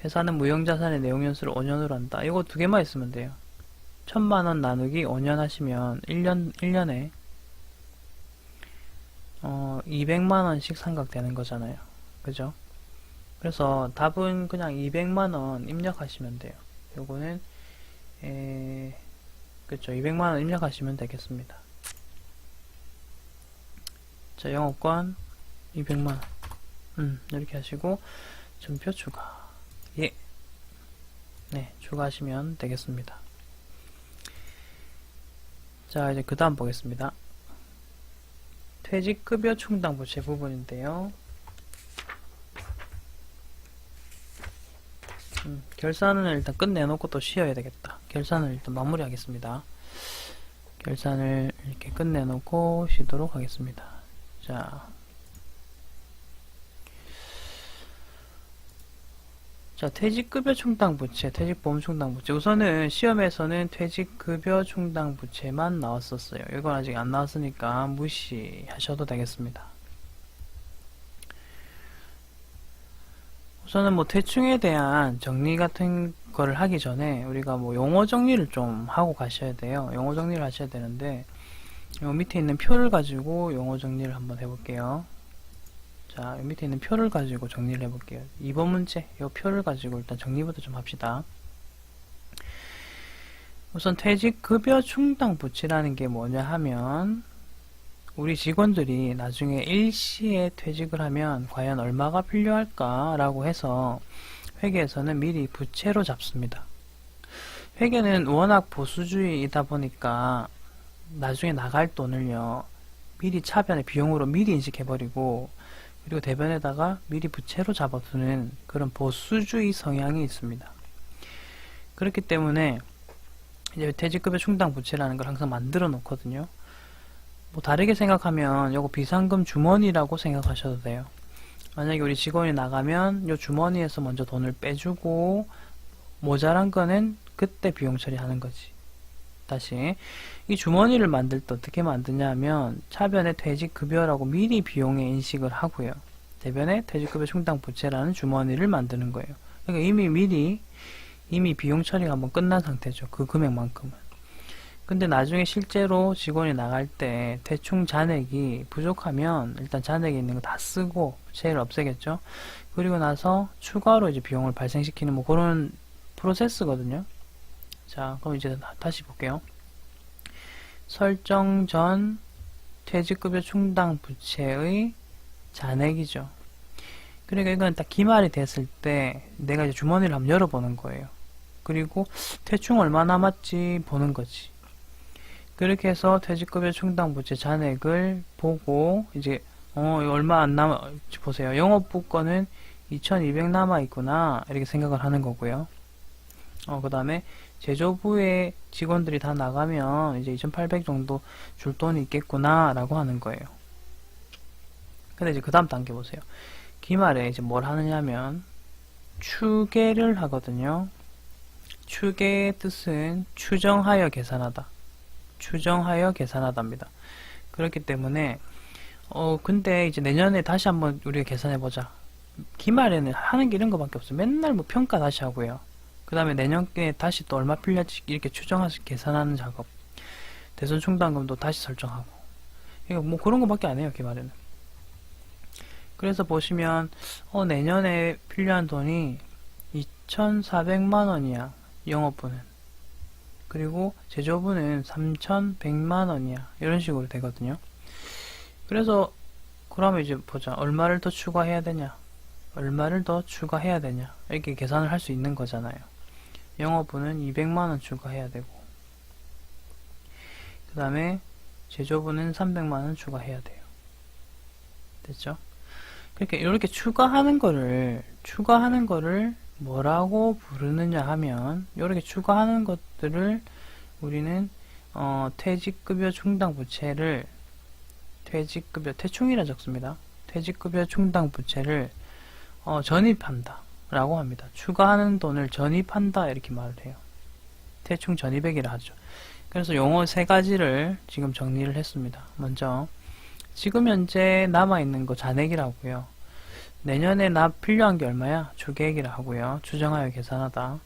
[SPEAKER 1] 회사는 무형자산의 내용연수를 5년으로 한다. 이거 두 개만 있으면 돼요. 1000만원 나누기 5년 하시면 1년에 200만원씩 상각되는 거잖아요. 그죠? 그래서 답은 그냥 200만원 입력하시면 돼요. 요거는 그쵸, 200만원 입력하시면 되겠습니다. 자, 영어권 200만원 이렇게 하시고 전표 추가 예, 네, 추가하시면 되겠습니다. 자, 이제 그 다음 보겠습니다. 퇴직급여 충당 부채 부분인데요. 결산을 일단 끝내놓고 또 쉬어야 되겠다. 결산을 일단 마무리하겠습니다. 결산을 이렇게 끝내놓고 쉬도록 하겠습니다. 자, 퇴직급여 충당 부채, 퇴직보험 충당 부채. 우선은 시험에서는 퇴직급여 충당 부채만 나왔었어요. 이건 아직 안 나왔으니까 무시하셔도 되겠습니다. 우선은 뭐 퇴충에 대한 정리 같은 거를 하기 전에 우리가 뭐 용어 정리를 좀 하고 가셔야 돼요. 용어 정리를 하셔야 되는데 요 밑에 있는 표를 가지고 용어 정리를 한번 해볼게요. 자, 요 밑에 있는 표를 가지고 정리를 해볼게요. 2번 문제, 요 표를 가지고 일단 정리부터 좀 합시다. 우선 퇴직급여 충당 부채라는 게 뭐냐 하면 우리 직원들이 나중에 일시에 퇴직을 하면 과연 얼마가 필요할까 라고 해서 회계에서는 미리 부채로 잡습니다. 회계는 워낙 보수주의이다 보니까 나중에 나갈 돈을요, 미리 차변의 비용으로 미리 인식해버리고, 그리고 대변에다가 미리 부채로 잡아두는 그런 보수주의 성향이 있습니다. 그렇기 때문에 이제 퇴직급여 충당 부채라는 걸 항상 만들어 놓거든요. 뭐 다르게 생각하면 요거 비상금 주머니라고 생각하셔도 돼요. 만약에 우리 직원이 나가면 요 주머니에서 먼저 돈을 빼주고 모자란 거는 그때 비용 처리하는 거지. 다시 이 주머니를 만들 때 어떻게 만드냐 하면 차변에 퇴직급여라고 미리 비용에 인식을 하고요. 대변에 퇴직급여 충당 부채라는 주머니를 만드는 거예요. 그러니까 이미 비용 처리가 한번 끝난 상태죠. 그 금액만큼은. 근데 나중에 실제로 직원이 나갈 때 대충 잔액이 부족하면 일단 잔액에 있는 거 다 쓰고 부채를 없애겠죠. 그리고 나서 추가로 이제 비용을 발생시키는 뭐 그런 프로세스거든요. 자, 그럼 이제 다시 볼게요. 설정 전 퇴직급여 충당 부채의 잔액이죠. 그러니까 이건 딱 기말이 됐을 때 내가 이제 주머니를 한번 열어보는 거예요. 그리고 대충 얼마 남았지 보는 거지. 그렇게 해서 퇴직급여 충당 부채 잔액을 보고 이제 얼마 안 남아 보세요. 영업부 거는 2200 남아 있구나 이렇게 생각을 하는 거고요. 그 다음에 제조부의 직원들이 다 나가면 이제 2800 정도 줄 돈이 있겠구나 라고 하는 거예요. 근데 이제 그 다음 단계 보세요. 기말에 이제 뭘 하느냐면 추계를 하거든요. 추계의 뜻은 추정하여 계산하다. 추정하여 계산하답니다. 그렇기 때문에 근데 이제 내년에 다시 한번 우리가 계산해보자. 기말에는 하는 게 이런 거밖에 없어요. 맨날 뭐 평가 다시 하고요. 그 다음에 내년에 다시 또 얼마 필요할지 이렇게 추정해서 계산하는 작업. 대손 충당금도 다시 설정하고. 이거 뭐 그런 거밖에 안 해요, 기말에는. 그래서 보시면 내년에 필요한 돈이 2,400만 원이야. 영업부는. 그리고 제조부는 3,100만 원이야. 이런 식으로 되거든요. 그래서 그러면 이제 보자. 얼마를 더 추가해야 되냐? 얼마를 더 추가해야 되냐? 이렇게 계산을 할 수 있는 거잖아요. 영업부는 200만 원 추가해야 되고 그 다음에 제조부는 300만 원 추가해야 돼요. 됐죠? 그러니까 이렇게 추가하는 거를 뭐라고 부르느냐 하면 이렇게 추가하는 것들을 우리는 퇴직급여 충당 부채를 퇴충이라 적습니다. 퇴직급여 충당 부채를 전입한다 라고 합니다. 추가하는 돈을 전입한다 이렇게 말을 해요. 대충 전입액이라 하죠. 그래서 용어 세 가지를 지금 정리를 했습니다. 먼저 지금 현재 남아있는 거 잔액이라고요. 내년에 필요한 게 얼마야? 추계액이라 하고요. 추정하여 계산하다.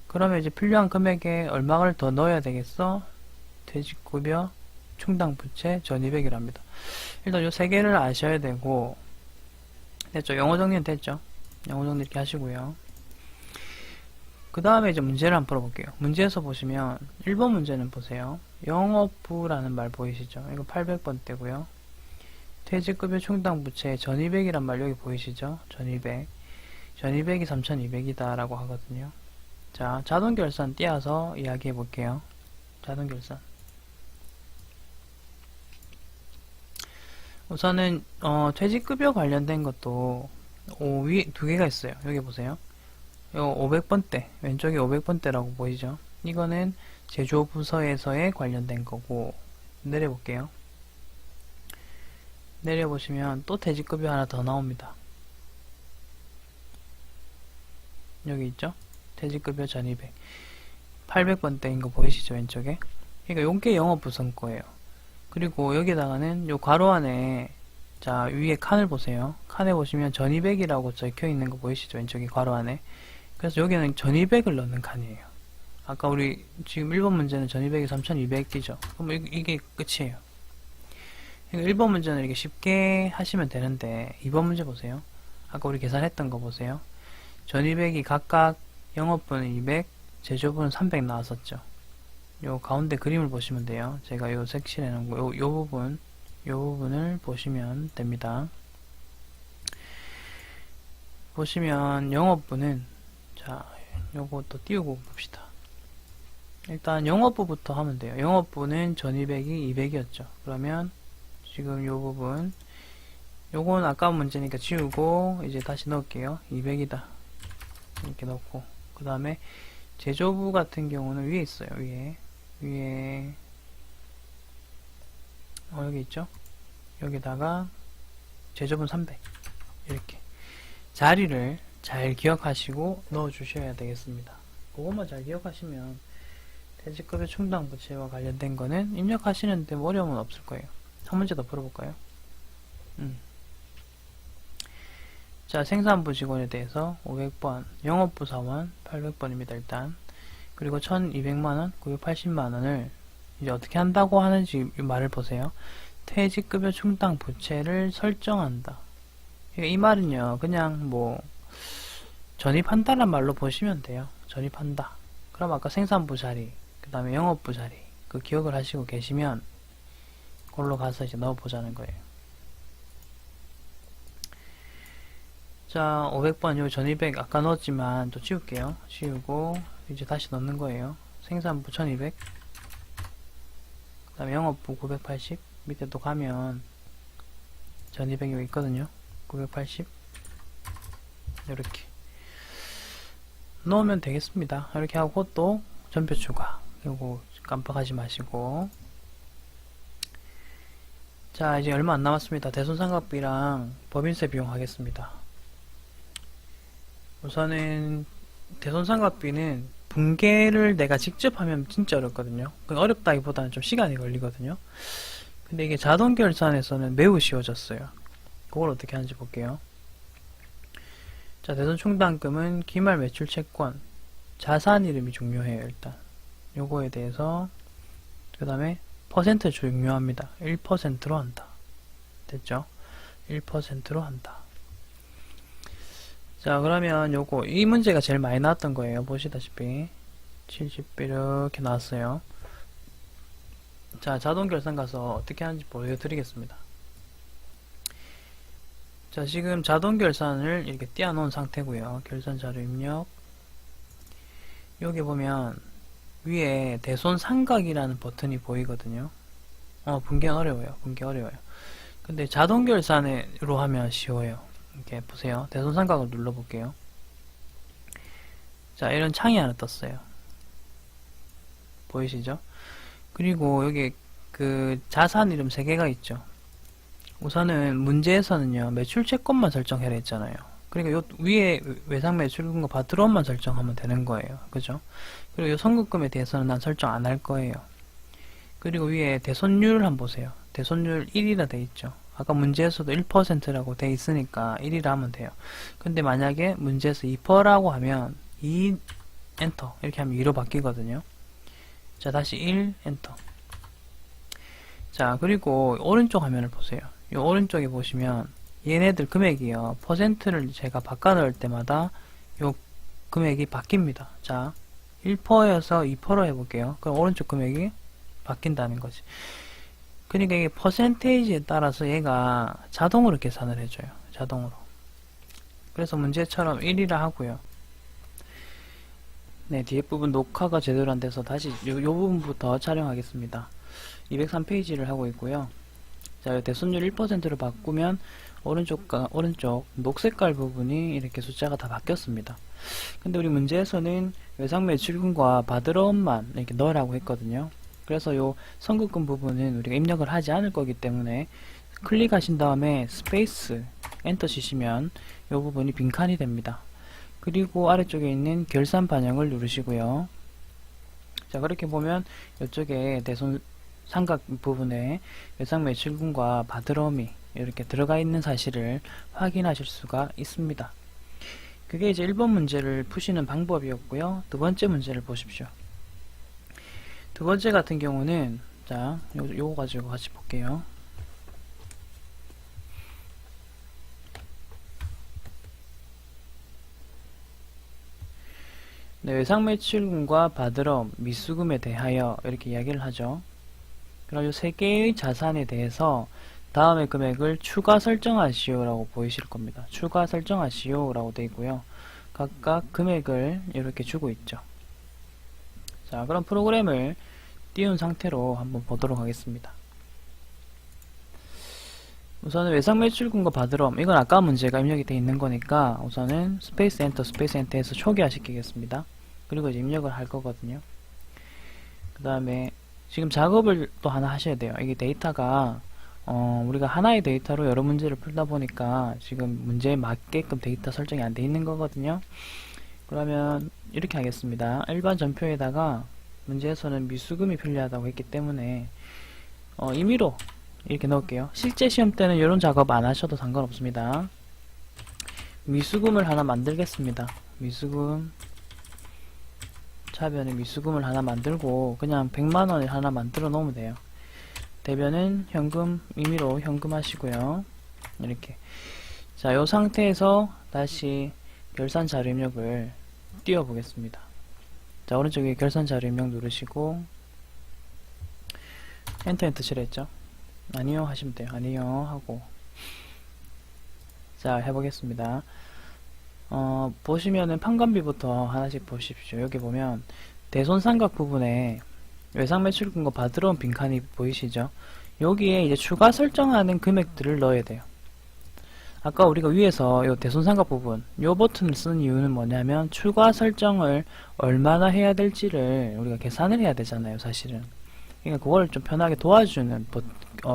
[SPEAKER 1] 그러면 이제 필요한 금액에 얼마를 더 넣어야 되겠어? 퇴직급여 충당 부채 전입액이랍니다. 일단 요 세 개를 아셔야 되고 됐죠? 영어 정리는 됐죠? 영어 정리 이렇게 하시고요. 그 다음에 이제 문제를 한번 풀어볼게요. 문제에서 보시면 1번 문제는 보세요. 영업부라는 말 보이시죠? 이거 800번대고요. 퇴직급여 충당 부채 전입액이란 말 여기 보이시죠? 전입액. 전입액이 3,200이다 라고 하거든요. 자, 자동결산 띄어서 이야기해 볼게요. 자동결산. 우선은 퇴직급여 관련된 것도 위에 두 개가 있어요. 여기 보세요. 요 500번대, 왼쪽에 500번대라고 보이죠? 이거는 제조부서에서의 관련된 거고, 내려볼게요. 내려보시면 또 퇴직급여 하나 더 나옵니다. 여기 있죠? 퇴직급여 전입액. 800번대인 거 보이시죠? 왼쪽에? 그러니까 요게 영업부서 거예요. 그리고 여기다가는 요 괄호 안에 자, 위에 칸을 보세요. 칸에 보시면 전입액이라고 적혀 있는 거 보이시죠? 왼쪽에 괄호 안에. 그래서 여기는 전입액을 넣는 칸이에요. 아까 우리 지금 1번 문제는 전입액이 3,200끼죠. 그럼 이게 끝이에요. 1번 문제는 이렇게 쉽게 하시면 되는데 2번 문제 보세요. 아까 우리 계산했던 거 보세요. 전입액이 각각 영업부는 200, 제조부는 300 나왔었죠. 요 가운데 그림을 보시면 돼요. 제가 요 섹션에 놓은 거, 요 부분을 보시면 됩니다. 보시면 영업부는 자, 요것도 띄우고 봅시다. 일단 영업부부터 하면 돼요. 영업부는 전입액이 200이었죠. 그러면 지금 요 부분, 요건 아까 문제니까 지우고 이제 다시 넣을게요. 200이다. 이렇게 넣고, 그 다음에 제조부 같은 경우는 위에 있어요. 위에 여기 있죠. 여기다가 제조분 300 이렇게 자리를 잘 기억하시고 넣어 주셔야 되겠습니다. 그것만 잘 기억하시면 퇴직급여 충당부채와 관련된 거는 입력하시는데 뭐 어려움은 없을 거예요. 한 문제 더 풀어볼까요? 자, 생산부 직원에 대해서 500번, 영업부 사원 800번입니다. 일단. 그리고 1200만원, 980만원을 이제 어떻게 한다고 하는지 이 말을 보세요. 퇴직급여 충당 부채를 설정한다. 이 말은요, 그냥 뭐 전입한다란 말로 보시면 돼요. 전입한다. 그럼 아까 생산부 자리, 그 다음에 영업부 자리, 그 기억을 하시고 계시면 그걸로 가서 이제 넣어보자는 거예요. 자, 500번 요 전입액 아까 넣었지만 또 지울게요. 지우고 이제 다시 넣는 거예요. 생산부 1200, 그 다음에 영업부 980, 밑에 또 가면 전입액 여기 있거든요. 980 이렇게 넣으면 되겠습니다. 이렇게 하고 또 전표 추가, 요거 깜빡하지 마시고. 자, 이제 얼마 안 남았습니다. 대손상각비랑 법인세 비용 하겠습니다. 우선은 대손상각비는 분계를 내가 직접 하면 진짜 어렵거든요. 어렵다기보다는 좀 시간이 걸리거든요. 근데 이게 자동 결산에서는 매우 쉬워졌어요. 그걸 어떻게 하는지 볼게요. 자, 대손 충당금은 기말 매출 채권, 자산 이름이 중요해요. 일단 요거에 대해서 그 다음에 퍼센트 중요합니다. 1%로 한다. 됐죠? 1%로 한다. 자, 그러면 요거 이 문제가 제일 많이 나왔던 거예요. 보시다시피 70배 이렇게 나왔어요. 자, 자동 결산 가서 어떻게 하는지 보여드리겠습니다. 자, 지금 자동 결산을 이렇게 띄워놓은 상태고요. 결산 자료 입력. 여기 보면 위에 대손 삼각이라는 버튼이 보이거든요. 분계는 어려워요. 분계 어려워요. 근데 자동 결산으로 하면 쉬워요. 이렇게 보세요. 대손 삼각을 눌러볼게요. 자, 이런 창이 하나 떴어요. 보이시죠? 그리고 여기 그 자산 이름 3개가 있죠. 우선은 문제에서는요, 매출 채권만 설정해라 했잖아요. 그러니까 요 위에 외상 매출금과 바드론만 설정하면 되는 거예요. 그죠? 그리고 요 선급금에 대해서는 난 설정 안 할 거예요. 그리고 위에 대손율을 한번 보세요. 대손율 1이라 돼 있죠. 아까 문제에서도 1%라고 돼 있으니까 1이라 하면 돼요. 근데 만약에 문제에서 2%라고 하면 2 엔터 이렇게 하면 2로 바뀌거든요. 자, 다시 1 엔터. 자, 그리고 오른쪽 화면을 보세요. 이 오른쪽에 보시면 얘네들 금액이요. 퍼센트를 제가 바꿔 넣을 때마다 요 금액이 바뀝니다. 자, 1%여서 2% 해볼게요. 그럼 오른쪽 금액이 바뀐다는 거지. 그러니까 이게 퍼센테이지에 따라서 얘가 자동으로 계산을 해줘요. 자동으로. 그래서 문제처럼 1이라 하고요. 네, 뒤에 부분 녹화가 제대로 안 돼서 다시 요 부분부터 촬영하겠습니다. 203페이지를 하고 있고요. 자, 대손율 1%로 바꾸면 오른쪽 녹색깔 부분이 이렇게 숫자가 다 바뀌었습니다. 근데 우리 문제에서는 외상 매출금과 바드론만 이렇게 넣으라고 했거든요. 그래서 요 선급금 부분은 우리가 입력을 하지 않을 거기 때문에 클릭하신 다음에 스페이스 엔터 치시면 요 부분이 빈칸이 됩니다. 그리고 아래쪽에 있는 결산 반영을 누르시고요. 자, 그렇게 보면 이쪽에 대손 삼각 부분에 외상 매출금과 바드럼이 이렇게 들어가 있는 사실을 확인하실 수가 있습니다. 그게 이제 1번 문제를 푸시는 방법이었고요. 두 번째 문제를 보십시오. 두 번째 같은 경우는 자, 요거 가지고 같이 볼게요. 네, 외상 매출금과 바드럼, 미수금에 대하여 이렇게 이야기를 하죠. 그럼 이 세 개의 자산에 대해서 다음의 금액을 추가 설정하시오 라고 보이실 겁니다. 추가 설정하시오 라고 되어 있고요. 각각 금액을 이렇게 주고 있죠. 자, 그럼 프로그램을 띄운 상태로 한번 보도록 하겠습니다. 우선은 외상 매출금고 받으러, 이건 아까 문제가 입력이 되어 있는 거니까 우선은 스페이스 엔터에서 초기화 시키겠습니다. 그리고 이제 입력을 할 거거든요. 그 다음에 지금 작업을 또 하나 하셔야 돼요. 이게 데이터가 우리가 하나의 데이터로 여러 문제를 풀다 보니까 지금 문제에 맞게끔 데이터 설정이 안 돼 있는 거거든요. 그러면 이렇게 하겠습니다. 일반 전표에다가 문제에서는 미수금이 필요하다고 했기 때문에 임의로 이렇게 넣을게요. 실제 시험 때는 이런 작업 안 하셔도 상관없습니다. 미수금을 하나 만들겠습니다. 미수금 차변에 미수금을 하나 만들고 그냥 100만원을 하나 만들어 놓으면 돼요. 대변은 현금, 임의로 현금 하시고요. 이렇게. 자, 요 상태에서 다시 결산 자료 입력을 띄워 보겠습니다. 자, 오른쪽에 결산 자료 입력 누르시고 엔터 칠했죠. 아니요 하시면 돼요. 아니요 하고 자, 해보겠습니다. 보시면은 판관비부터 하나씩 보십시오. 여기 보면 대손삼각 부분에 외상 매출금고 받으러 온 빈칸이 보이시죠? 여기에 이제 추가 설정하는 금액들을 넣어야 돼요. 아까 우리가 위에서 이 대손삼각 부분, 이 버튼을 쓴 이유는 뭐냐면 추가 설정을 얼마나 해야 될지를 우리가 계산을 해야 되잖아요, 사실은. 그러니까 그걸 좀 편하게 도와주는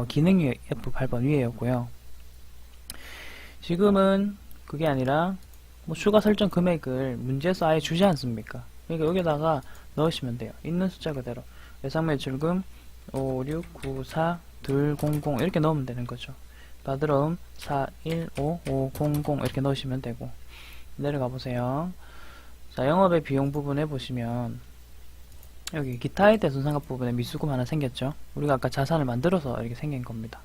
[SPEAKER 1] 기능이 F8번 위에였고요. 지금은 그게 아니라 뭐 추가 설정 금액을 문제에서 아예 주지 않습니까? 그러니까 여기다가 넣으시면 돼요. 있는 숫자 그대로 외상 매출금 5694200 이렇게 넣으면 되는 거죠. 받으러음 415500 이렇게 넣으시면 되고 내려가 보세요. 자, 영업의 비용 부분에 보시면 여기 기타의 대손상각 부분에 미수금 하나 생겼죠. 우리가 아까 자산을 만들어서 이렇게 생긴 겁니다.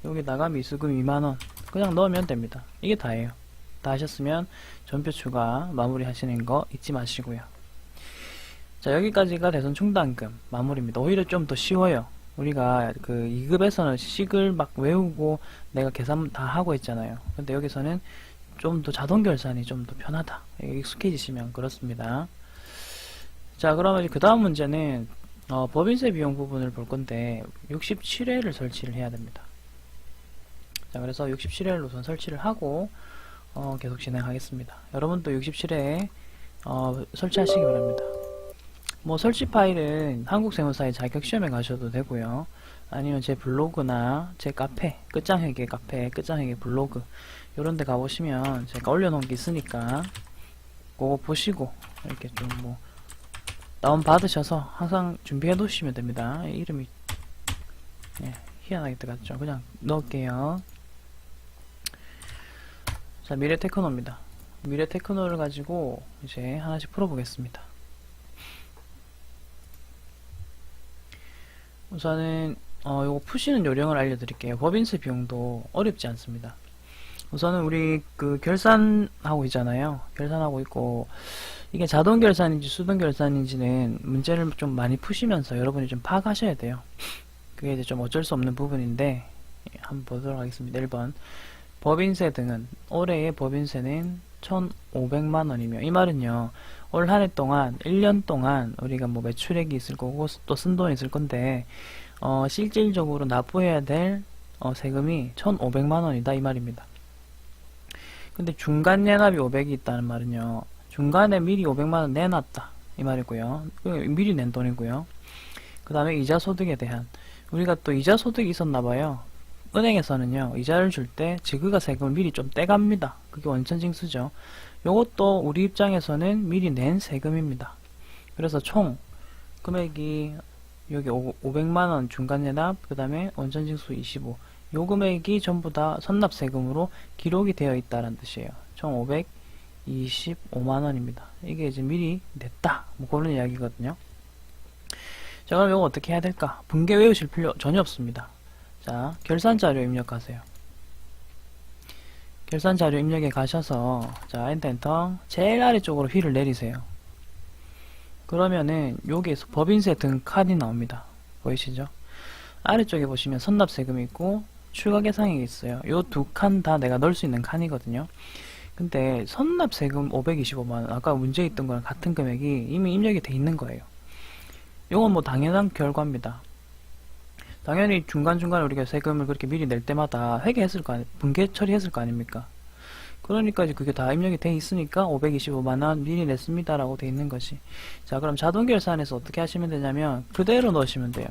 [SPEAKER 1] 여기다가 미수금 2만원 그냥 넣으면 됩니다. 이게 다예요. 다 하셨으면 전표 추가 마무리 하시는 거 잊지 마시고요. 자, 여기까지가 대손 충당금 마무리입니다. 오히려 좀 더 쉬워요. 우리가 그 2급에서는 식을 막 외우고 내가 계산 다 하고 있잖아요. 근데 여기서는 좀 더 자동 결산이 좀 더 편하다. 익숙해지시면 그렇습니다. 자, 그러면 그 다음 문제는 법인세 비용 부분을 볼 건데 67회를 설치를 해야 됩니다. 자, 그래서 67회를 우선 설치를 하고 계속 진행하겠습니다. 여러분도 67회 설치하시기 바랍니다. 뭐 설치 파일은 한국세무사의 자격시험에 가셔도 되고요. 아니면 제 블로그나 제 카페, 끝장회계 카페, 끝장회계 블로그 이런 데 가보시면 제가 올려놓은 게 있으니까 그거 보시고 이렇게 좀 뭐 다운 받으셔서 항상 준비해 놓으시면 됩니다. 이름이 희한하게 들어갔죠. 그냥 넣을게요. 자, 미래테크노입니다. 미래테크노를 가지고 이제 하나씩 풀어보겠습니다. 우선은 요거 푸시는 요령을 알려드릴게요. 법인세 비용도 어렵지 않습니다. 우선은 우리 그 결산하고 있잖아요. 결산하고 있고 이게 자동 결산인지 수동 결산인지는 문제를 좀 많이 푸시면서 여러분이 좀 파악하셔야 돼요. 그게 이제 좀 어쩔 수 없는 부분인데 한번 보도록 하겠습니다. 1번 법인세 등은 올해의 법인세는 1,500만원이며 이 말은요 올 한 해 동안 1년 동안 우리가 뭐 매출액이 있을 거고 또 쓴돈이 있을 건데 실질적으로 납부해야 될 세금이 1,500만원이다 이 말입니다. 근데 중간 내납이 500이 있다는 말은요 중간에 미리 500만원 내놨다 이 말이고요. 미리 낸 돈이고요. 그 다음에 이자 소득에 대한 우리가 또 이자 소득이 있었나봐요. 은행에서는요 이자를 줄 때 지그가 세금을 미리 좀 떼갑니다. 그게 원천징수죠. 요것도 우리 입장에서는 미리 낸 세금입니다. 그래서 총 금액이 여기 500만원 중간 내납 그 다음에 원천징수 25 요 금액이 전부 다 선납세금으로 기록이 되어 있다는 뜻이에요. 총 525만원입니다. 이게 이제 미리 냈다 뭐 그런 이야기거든요. 자, 그럼 이거 어떻게 해야 될까? 분계 외우실 필요 전혀 없습니다. 자, 결산자료 입력하세요. 결산자료 입력에 가셔서 자, 엔터 제일 아래쪽으로 휠을 내리세요. 그러면은 여기에서 법인세 등 칸이 나옵니다. 보이시죠? 아래쪽에 보시면 선납세금이 있고 추가계상액이 있어요. 요 두 칸 다 내가 넣을 수 있는 칸이거든요. 근데 선납세금 525만원 아까 문제에 있던 거랑 같은 금액이 이미 입력이 돼 있는 거예요. 이건 뭐 당연한 결과입니다. 당연히 중간중간에 우리가 세금을 그렇게 미리 낼 때마다 회계했을 거 아니, 분계 처리했을 거 아닙니까? 그러니까 이제 그게 다 입력이 돼 있으니까 525만원 미리 냈습니다라고 돼 있는 것이. 자, 그럼 자동결산에서 어떻게 하시면 되냐면 그대로 넣으시면 돼요.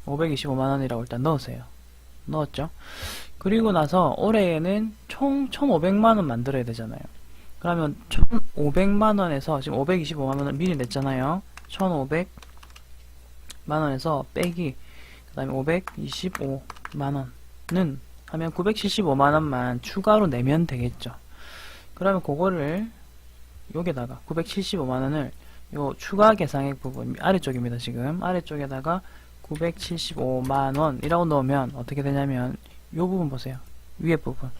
[SPEAKER 1] 525만원이라고 일단 넣으세요. 넣었죠? 그리고 나서 올해에는 총 1500만원 만들어야 되잖아요. 그러면 1500만원에서 지금 525만원을 미리 냈잖아요. 1500만원에서 빼기 그 다음에 525만원은 하면 975만원만 추가로 내면 되겠죠. 그러면 그거를 여기다가 975만원을 요 추가 계상액 부분 아래쪽입니다. 지금 아래쪽에다가 975만원이라고 넣으면 어떻게 되냐면 요 부분 보세요. 위에 부분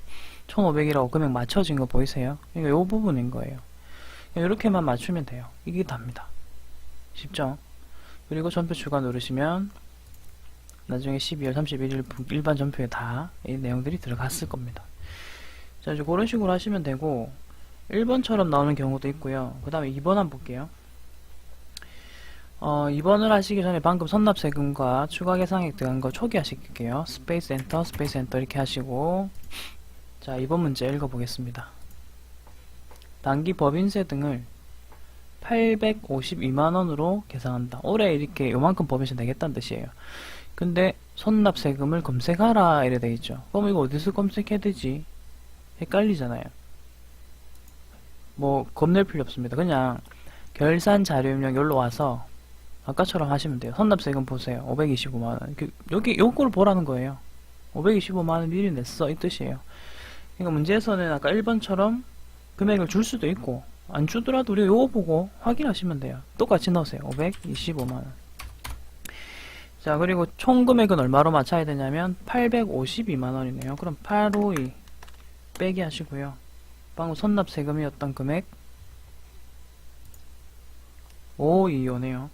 [SPEAKER 1] 1500이라고 금액 맞춰진 거 보이세요? 그러니까 요 부분인 거예요. 이렇게만 맞추면 돼요. 이게 답니다. 쉽죠? 그리고 전표 추가 누르시면 나중에 12월 31일 일반 전표에 다 이 내용들이 들어갔을 겁니다. 자, 이제 그런 식으로 하시면 되고 1번처럼 나오는 경우도 있고요. 그 다음에 2번 한번 볼게요. 2번을 하시기 전에 방금 선납세금과 추가 계상액 들어간 거 초기화시킬게요. 스페이스 엔터, 스페이스 엔터 이렇게 하시고 자, 2번 문제 읽어보겠습니다. 단기 법인세 등을 852만원으로 계상한다. 올해 이렇게 요만큼 법인세 내겠다는 뜻이에요. 근데 선납세금을 검색하라 이래 돼있죠. 그럼 이거 어디서 검색해야 되지? 헷갈리잖아요. 뭐 겁낼 필요 없습니다. 그냥 결산 자료 입력 여기로 와서 아까처럼 하시면 돼요. 선납세금 보세요. 525만원. 여기 요거를 보라는 거예요. 525만원 미리 냈어 이 뜻이에요. 그러니까 문제에서는 아까 1번처럼 금액을 줄 수도 있고 안 주더라도 우리가 요거 보고 확인하시면 돼요. 똑같이 넣으세요. 525만원. 자, 그리고 총 금액은 얼마로 맞춰야 되냐면 852만원이네요. 그럼 852 빼기 하시고요. 방금 선납세금이었던 금액 525네요.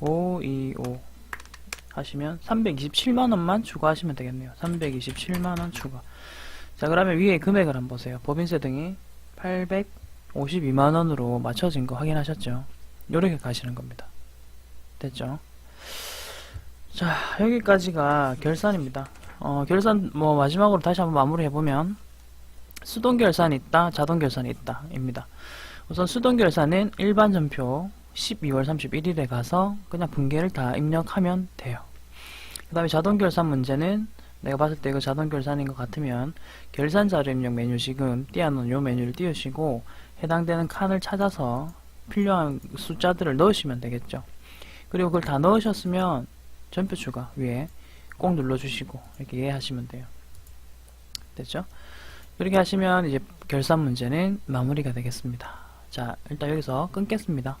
[SPEAKER 1] 525 하시면 327만원만 추가하시면 되겠네요. 327만원 추가. 자, 그러면 위에 금액을 한번 보세요. 법인세 등이 852만원으로 맞춰진 거 확인하셨죠? 요렇게 가시는 겁니다. 됐죠? 자, 여기까지가 결산입니다. 결산 뭐 마지막으로 다시 한번 마무리해보면 수동결산이 있다, 자동결산이 있다 입니다. 우선 수동결산은 일반 전표 12월 31일에 가서 그냥 분계를 다 입력하면 돼요. 그 다음에 자동결산 문제는 내가 봤을 때 이거 자동결산인 것 같으면 결산자료 입력 메뉴 지금 띄워놓은 요 메뉴를 띄우시고 해당되는 칸을 찾아서 필요한 숫자들을 넣으시면 되겠죠. 그리고 그걸 다 넣으셨으면 전표 추가 위에 꼭 눌러주시고 이렇게 이해하시면 돼요. 됐죠? 그렇게 하시면 이제 결산 문제는 마무리가 되겠습니다. 자, 일단 여기서 끊겠습니다.